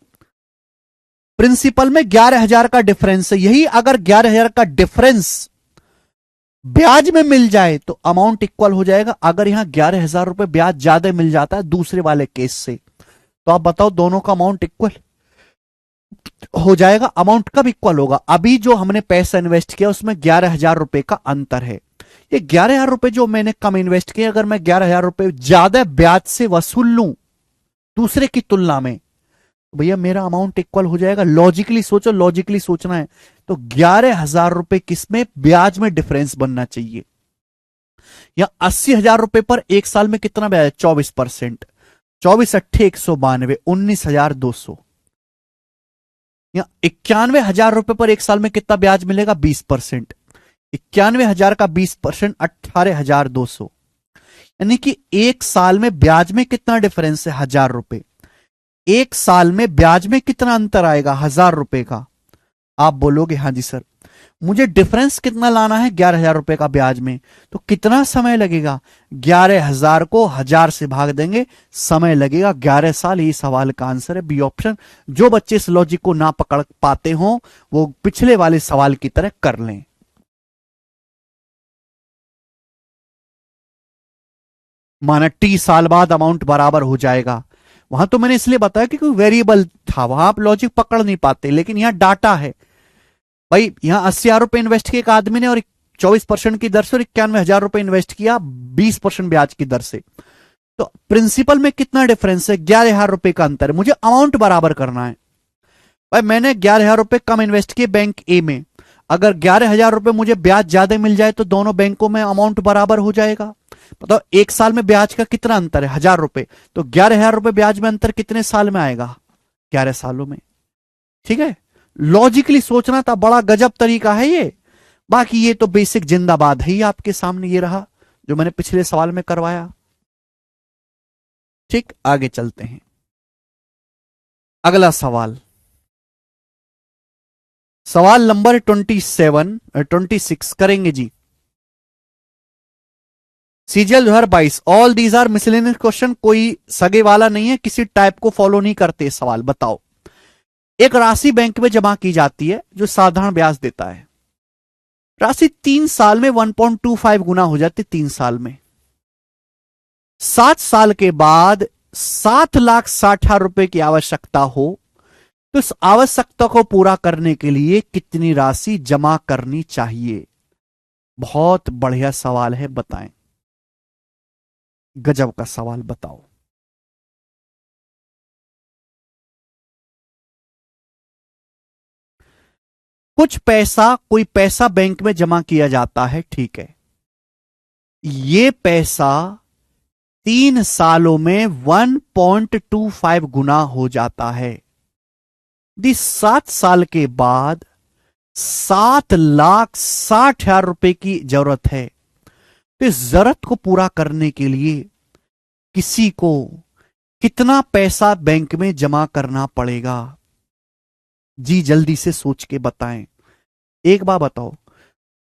Principal में 11,000 का डिफरेंस है, यही अगर 11,000 का डिफरेंस ब्याज में मिल जाए तो अमाउंट इक्वल हो जाएगा। अगर यहां 11,000 रुपए ब्याज ज्यादा मिल जाता है दूसरे वाले केस से, तो आप बताओ दोनों का अमाउंट इक्वल हो जाएगा। अमाउंट कब इक्वल होगा? अभी जो हमने पैसा इन्वेस्ट किया उसमें 11,000 रुपए का अंतर है। ये 11,000 रुपए जो मैंने कम इन्वेस्ट किया, अगर मैं 11,000 रुपए ज्यादा ब्याज से वसूल लूं दूसरे की तुलना में, तो भैया मेरा अमाउंट इक्वल हो जाएगा। लॉजिकली सोचो, लॉजिकली सोचना है तो 11,000 रुपए किसमें ब्याज में डिफरेंस बनना चाहिए। या 80,000 रुपए पर एक साल में कितना ब्याज है? 24%। 24 अट्ठे 192, 19,200। या 91,000 रुपए पर एक साल में कितना ब्याज मिलेगा? 20%। 91,000 का 20% 18,200। यानी कि एक साल में ब्याज में कितना डिफरेंस है? 1,000 रुपए। एक साल में ब्याज में कितना अंतर आएगा? 1,000 रुपए का। आप बोलोगे हाँ जी सर, मुझे डिफरेंस कितना लाना है 11,000 रुपए का ब्याज में, तो कितना समय लगेगा? 11,000 को 1,000 से भाग देंगे, समय लगेगा 11 साल। ये सवाल का आंसर है बी ऑप्शन। जो बच्चे इस लॉजिक को ना पकड़ पाते हो वो पिछले वाले सवाल की तरह कर लें। माना टी साल बाद अमाउंट बराबर हो जाएगा, वहां तो मैंने इसलिए बताया कि कोई वेरिएबल था, वहां आप लॉजिक पकड़ नहीं पाते, लेकिन यहां डाटा है भाई। यहां 80,000 रुपए इन्वेस्ट किए एक आदमी ने और 24% की दर से, और 91,000 रुपए इन्वेस्ट किया 20% ब्याज की दर से। तो प्रिंसिपल में कितना डिफरेंस है? 11,000 रुपए का अंतर है। मुझे अमाउंट बराबर करना है भाई। मैंने 11,000 रुपए कम इन्वेस्ट किए बैंक ए में, अगर 11,000 रुपए मुझे ब्याज ज्यादा मिल जाए तो दोनों बैंकों में अमाउंट बराबर हो जाएगा। बताओ एक साल में ब्याज का कितना अंतर है? 1,000 रुपए। तो 11,000 रुपए ब्याज में अंतर कितने साल में आएगा? 11 सालों में। ठीक है, लॉजिकली सोचना था, बड़ा गजब तरीका है ये। बाकी ये तो बेसिक जिंदाबाद है ही आपके सामने, ये रहा जो मैंने पिछले सवाल में करवाया। ठीक, आगे चलते हैं। अगला सवाल, सवाल नंबर 26 करेंगे जी। CGL 2022, all these are miscellaneous question, कोई सगे वाला नहीं है, किसी टाइप को फॉलो नहीं करते सवाल। बताओ, एक राशि बैंक में जमा की जाती है जो साधारण ब्याज देता है। राशि 3 साल में 1.25 गुना हो जाती है। 3 साल में 7 साल के बाद 7,60,000 रुपए की आवश्यकता हो तो इस आवश्यकता को पूरा करने के लिए कितनी राशि जमा करनी चाहिए? बहुत बढ़िया सवाल है, बताएं। गजब का सवाल, बताओ। कुछ पैसा, कोई पैसा बैंक में जमा किया जाता है, ठीक है। ये पैसा 3 सालों में 1.25 गुना हो जाता है। यदि 7 साल के बाद 7,60,000 रुपए की जरूरत है तो इस जरूरत को पूरा करने के लिए किसी को कितना पैसा बैंक में जमा करना पड़ेगा? जी जल्दी से सोच के बताएं। एक बार बताओ,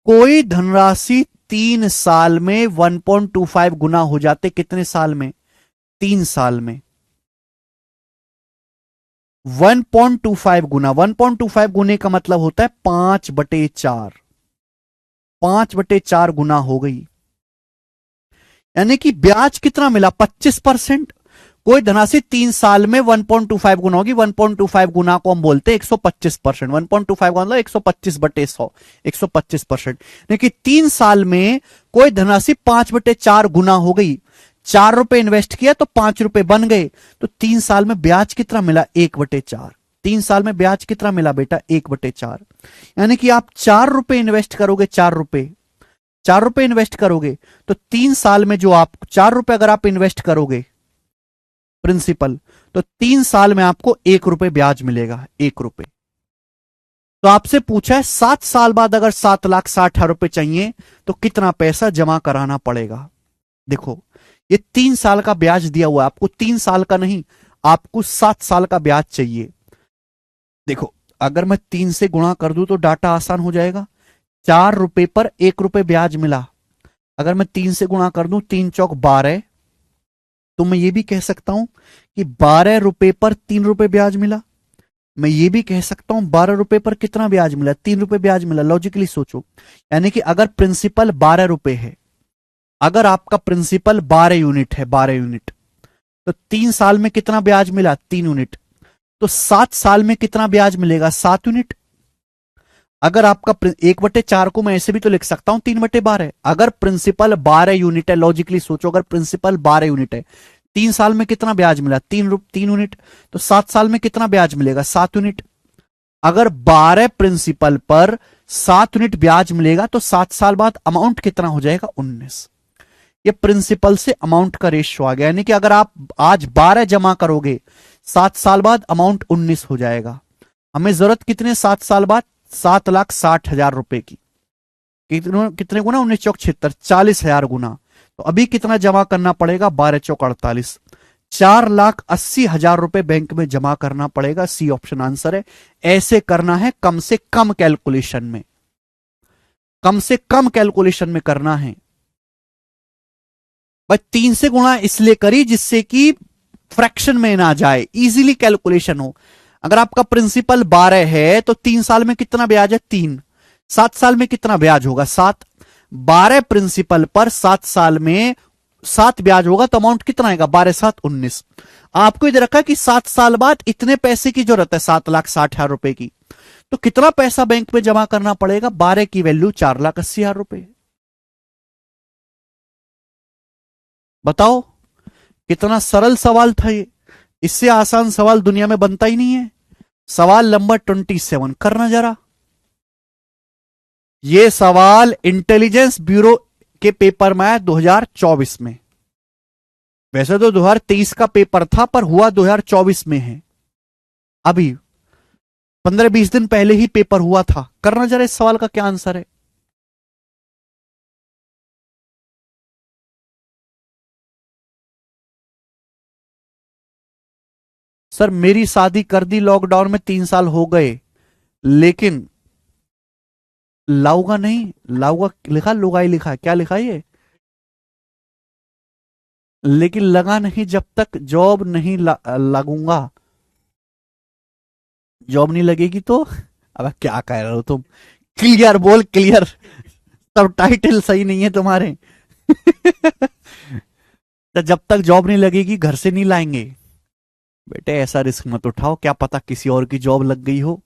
कोई धनराशि 3 साल में 1.25 गुना हो जाते, कितने साल में? 3 साल में 1.25 गुना। 1.25 गुने का मतलब होता है 5/4। 5/4 गुना हो गई, यानी कि ब्याज कितना मिला? 25%। कोई धनराशि 3 साल में 1.25 गुना होगी। 1.25 गुना को हम बोलते हैं 125%। 1.25 का मतलब 125/100, 125%। लेकिन 3 साल में कोई धनराशि 5/4 गुना हो गई। 4 रुपए इन्वेस्ट किया तो 5 रुपए बन गए। तो 3 साल में ब्याज कितना मिला? 1/4। 3 साल में ब्याज कितना मिला बेटा? 1/4। यानी कि आप 4 रुपए इन्वेस्ट करोगे, 4 रुपए, 4 रुपए इन्वेस्ट करोगे तो 3 साल में जो आप 4 रुपए अगर आप इन्वेस्ट करोगे प्रिंसिपल, तो 3 साल में आपको 1 रुपए ब्याज मिलेगा। 1 रुपए। तो आपसे पूछा है 7 साल बाद अगर 7,60,000 रुपए चाहिए तो कितना पैसा जमा कराना पड़ेगा? देखो, ये 3 साल का ब्याज दिया हुआ है आपको, 3 साल का नहीं, आपको 7 साल का ब्याज चाहिए। देखो, अगर मैं 3 से गुणा कर दूं तो डाटा आसान हो जाएगा। 4 रुपए पर 1 रुपए ब्याज मिला। अगर मैं 3 से गुणा कर दूं, 3 चौक 12, तो मैं ये भी कह सकता हूं कि 12 रुपए पर 3 रुपए ब्याज मिला। मैं ये भी कह सकता हूं 12 रुपए पर कितना ब्याज मिला? 3 रुपए ब्याज मिला। लॉजिकली सोचो, यानी कि अगर प्रिंसिपल 12 रुपए है, अगर आपका प्रिंसिपल 12 यूनिट है, 12 यूनिट, तो 3 साल में कितना ब्याज मिला? 3 यूनिट। तो 7 साल में कितना ब्याज मिलेगा? 7 यूनिट। अगर आपका 1/4 को मैं ऐसे भी तो लिख सकता हूं 3/12। अगर प्रिंसिपल 12 यूनिट है, लॉजिकली सोचो, अगर प्रिंसिपल 12 यूनिट है, 3 साल में कितना ब्याज मिला? 3 यूनिट। तो 7 साल में कितना ब्याज मिलेगा? 7 यूनिट। अगर 12 प्रिंसिपल पर 7 यूनिट ब्याज मिलेगा तो 7 साल बाद अमाउंट कितना हो जाएगा? 19। ये प्रिंसिपल से अमाउंट का रेशियो आ गया, यानी कि अगर आप आज 12 जमा करोगे, 7 साल बाद अमाउंट 19 हो जाएगा। हमें जरूरत कितने 7 साल बाद? 7,60,000 रुपए की। कितने कितने गुना? 19 चौक 76, 40,000 गुना। तो अभी कितना जमा करना पड़ेगा? 12 चौक 48, 4,80,000 रुपए बैंक में जमा करना पड़ेगा। सी ऑप्शन आंसर है। ऐसे करना है कम से कम कैलकुलेशन में, कम से कम कैलकुलेशन में करना है। बस 3 से गुणा इसलिए करी जिससे कि फ्रैक्शन में ना जाए, इजीली कैलकुलेशन हो। अगर आपका प्रिंसिपल 12 है तो 3 साल में कितना ब्याज है? 3। 7 साल में कितना ब्याज होगा? 7। 12 प्रिंसिपल पर 7 साल में 7 ब्याज होगा तो अमाउंट कितना आएगा? 12 7 19। आपको इधर रखा कि 7 साल बाद इतने पैसे की जरूरत है, 7,60,000 रुपए की। तो कितना पैसा बैंक में जमा करना पड़ेगा? 12 की वैल्यू 4,80,000 रुपए। बताओ, कितना सरल सवाल था ये। इससे आसान सवाल दुनिया में बनता ही नहीं है। सवाल नंबर 27 करना जरा। ये सवाल इंटेलिजेंस ब्यूरो के पेपर में आया 2024 में। वैसे तो 2023 का पेपर था पर हुआ 2024 में है। अभी 15-20 दिन पहले ही पेपर हुआ था। करना जरा इस सवाल का क्या आंसर है। सर मेरी शादी कर दी लॉकडाउन में, 3 साल हो गए, लेकिन लाऊगा नहीं, लाऊगा लिखा, लुगाई लिखा, क्या लिखा ये? लेकिन लगा नहीं जब तक जॉब नहीं लगूंगा। जॉब नहीं लगेगी तो? अब क्या कह रहे हो तुम? क्लियर बोल, क्लियर। सब टाइटल सही नहीं है तुम्हारे। तो जब तक जॉब नहीं लगेगी घर से नहीं लाएंगे। बेटे ऐसा रिस्क मत उठाओ, क्या पता किसी और की जॉब लग गई हो।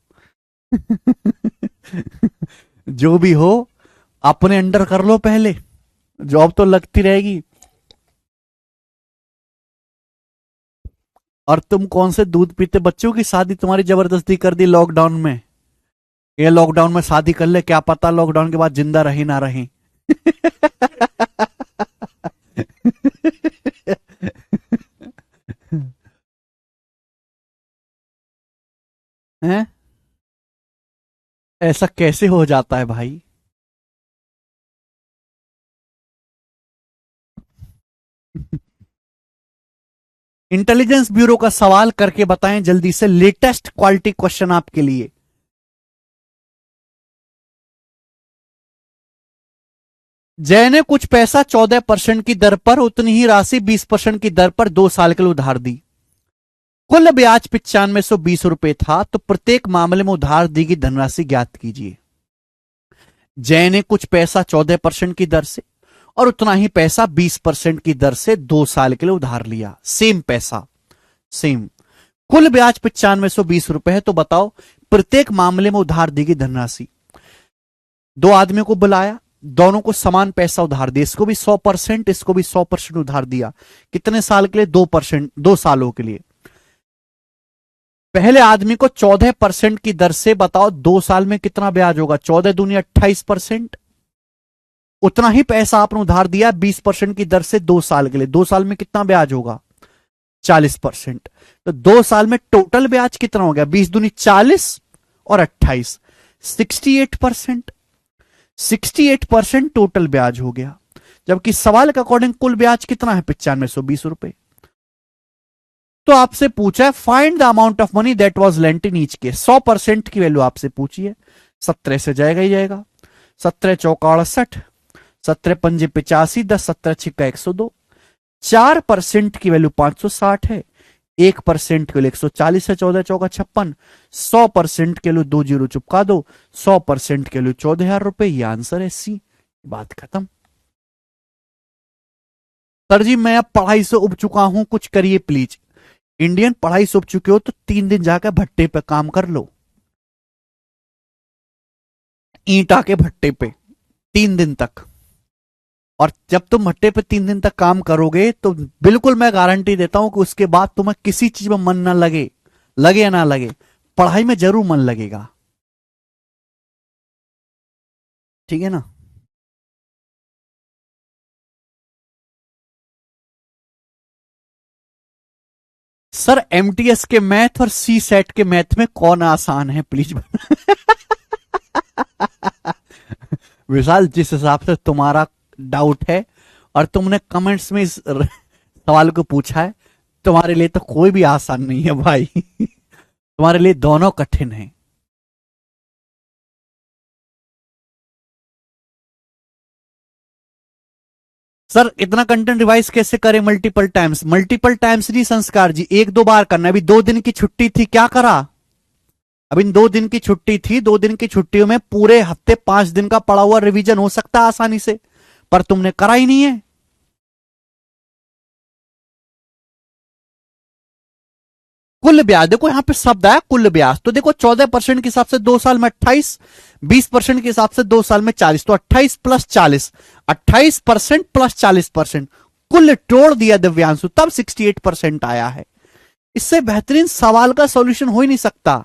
जो भी हो, अपने अंडर कर लो पहले, जॉब तो लगती रहेगी। और तुम कौन से दूध पीते बच्चों की शादी तुम्हारी जबरदस्ती कर दी लॉकडाउन में? ये लॉकडाउन में शादी कर ले, क्या पता लॉकडाउन के बाद जिंदा रही ना रही। हैं? ऐसा कैसे हो जाता है भाई? इंटेलिजेंस ब्यूरो का सवाल करके बताएं जल्दी से, लेटेस्ट क्वालिटी क्वेश्चन आपके लिए। जय ने कुछ पैसा 14% की दर पर उतनी ही राशि 20% की दर पर 2 साल के लिए उधार दी। कुल ब्याज 9520 रुपए था, तो प्रत्येक मामले में उधार दी गई धनराशि ज्ञात कीजिए। जय ने कुछ पैसा 14% की दर से और उतना ही पैसा 20% की दर से 2 साल के लिए उधार लिया। सेम पैसा, सेम। कुल ब्याज 9520 रुपए है, तो बताओ प्रत्येक मामले में उधार दी गई धनराशि। दो आदमियों को बुलाया, दोनों को समान पैसा उधार दिया, इसको भी 100%, इसको भी 100% उधार दिया। कितने साल के लिए? 2%, 2 सालों के लिए। पहले आदमी को 14% की दर से बताओ 2 साल में कितना ब्याज होगा? 14 दूनी 28%। उतना ही पैसा आपने उधार दिया 20% की दर से 2 साल के लिए। 2 साल में कितना ब्याज होगा? 40%। तो 2 साल में टोटल ब्याज कितना हो गया? 20 दूनी 40 और 28, 68%। 68% टोटल ब्याज हो गया। जबकि सवाल के अकॉर्डिंग कुल ब्याज कितना है? 9520 रुपए। तो आपसे पूछा है find the amount of money that was lent in each case. 100% की वैल्यू आपसे पूछी है। 17 से जाएगा ही जाएगा। 17 चौका 68, 17 पंजे 85, 10 17 छिक्का 102। 4% की वैल्यू 560 है। 1% के लिए 140 है। 14 चौका 56। 100% के लिए 2 जीरो चुपका दो। 100% के लिए 14,000 रुपए। ये आंसर है सी। बात खत्म। सर जी मैं अब पढ़ाई से उब चुका हूं, कुछ करिए प्लीज। इंडियन पढ़ाई से उब चुके हो तो 3 दिन जाकर भट्टे पे काम कर लो, ईंटा के भट्टे पे 3 दिन तक। और जब तुम भट्टे पे 3 दिन तक काम करोगे तो बिल्कुल मैं गारंटी देता हूं कि उसके बाद तुम्हें किसी चीज में मन ना लगे, लगे या ना लगे, पढ़ाई में जरूर मन लगेगा। ठीक है ना? सर एमटीएस के मैथ और सी सेट के मैथ में कौन आसान है प्लीज? विशाल जिस हिसाब से तुम्हारा डाउट है और तुमने कमेंट्स में इस सवाल को पूछा है, तुम्हारे लिए तो कोई भी आसान नहीं है भाई। तुम्हारे लिए दोनों कठिन है। सर इतना कंटेंट रिवाइज कैसे करें मल्टीपल टाइम्स? मल्टीपल टाइम्स नहीं संस्कार जी, 1-2 बार करना है। अभी 2 दिन की छुट्टी थी, क्या करा? अब इन 2 दिन की छुट्टी थी, 2 दिन की छुट्टियों में पूरे हफ्ते 5 दिन का पड़ा हुआ रिवीजन हो सकता है आसानी से, पर तुमने करा ही नहीं है। कुल ब्याज देखो, यहां पे शब्द आया कुल ब्याज, तो देखो 14% के हिसाब से 2 साल में 28, 20% के हिसाब से 2 साल में 40, तो 28 प्लस 40, 28% प्लस 40%, कुल तोड़ दिया दिव्यांशु, तब 68% आया है। इससे बेहतरीन सवाल का सॉल्यूशन हो ही नहीं सकता।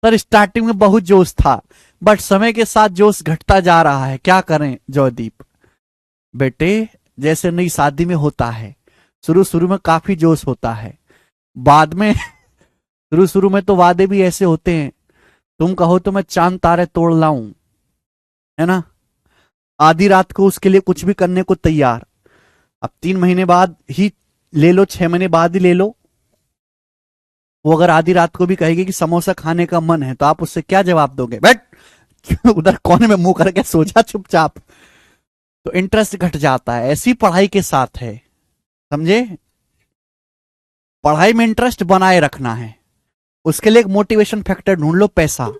सर स्टार्टिंग में बहुत जोश था, बट समय के साथ जोश घटता जा रहा है, क्या करें जयदीप? बेटे जैसे नई शादी में होता है, शुरू शुरू में काफी जोश होता है, बाद में शुरू शुरू में तो वादे भी ऐसे होते हैं, तुम कहो तो मैं चांद तारे तोड़ लाऊं, है ना? आधी रात को उसके लिए कुछ भी करने को तैयार। अब 3 महीने बाद ही ले लो, 6 महीने बाद ही ले लो। वो अगर आधी रात को भी कहेगी कि समोसा खाने का मन है, तो आप उससे क्या जवाब दोगे? बैठ उधर कोने में मुंह करके सो जा चुपचाप। तो इंटरेस्ट घट जाता है। ऐसी पढ़ाई के साथ है, समझे? पढ़ाई में इंटरेस्ट बनाए रखना है, उसके लिए एक मोटिवेशन फैक्टर ढूंढ लो, पैसा।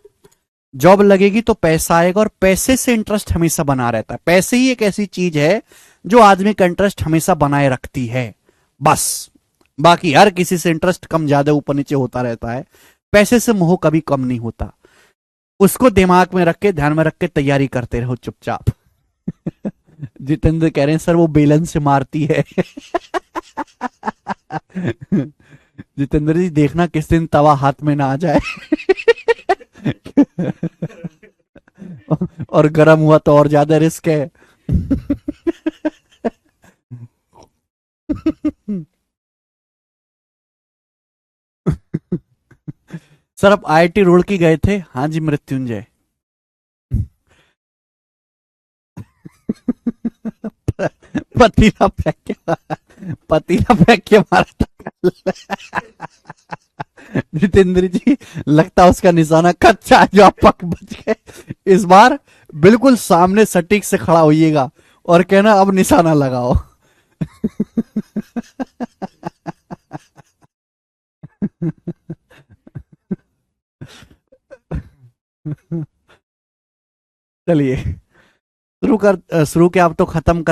जॉब लगेगी तो पैसा आएगा, और पैसे से इंटरेस्ट हमेशा बना रहता है। पैसे ही एक ऐसी चीज है जो आदमी का इंटरेस्ट हमेशा बनाए रखती है, बस। बाकी हर किसी से इंटरेस्ट कम ज्यादा ऊपर नीचे होता रहता है, पैसे से मोह कभी कम नहीं होता। उसको दिमाग में रख के, ध्यान में रख के तैयारी करते रहो चुपचाप। जितेंद्र कह रहे हैं सर वो बेलन से मारती है। जितेंद्र जी देखना किस दिन तवा हाथ में ना आ जाए। और गर्म हुआ तो और ज्यादा रिस्क है। सर आप आईआईटी रुड़की गए थे? हाँ जी मृत्युंजय। पतीला फेंक के पतीला फेंक के मारा था। जितेंद्र जी, लगता है उसका निशाना कच्चा है जो आप पक बच गए। इस बार बिल्कुल सामने सटीक से खड़ा होइएगा और कहना अब निशाना लगाओ। चलिए शुरू कर, शुरू के आप तो खत्म कर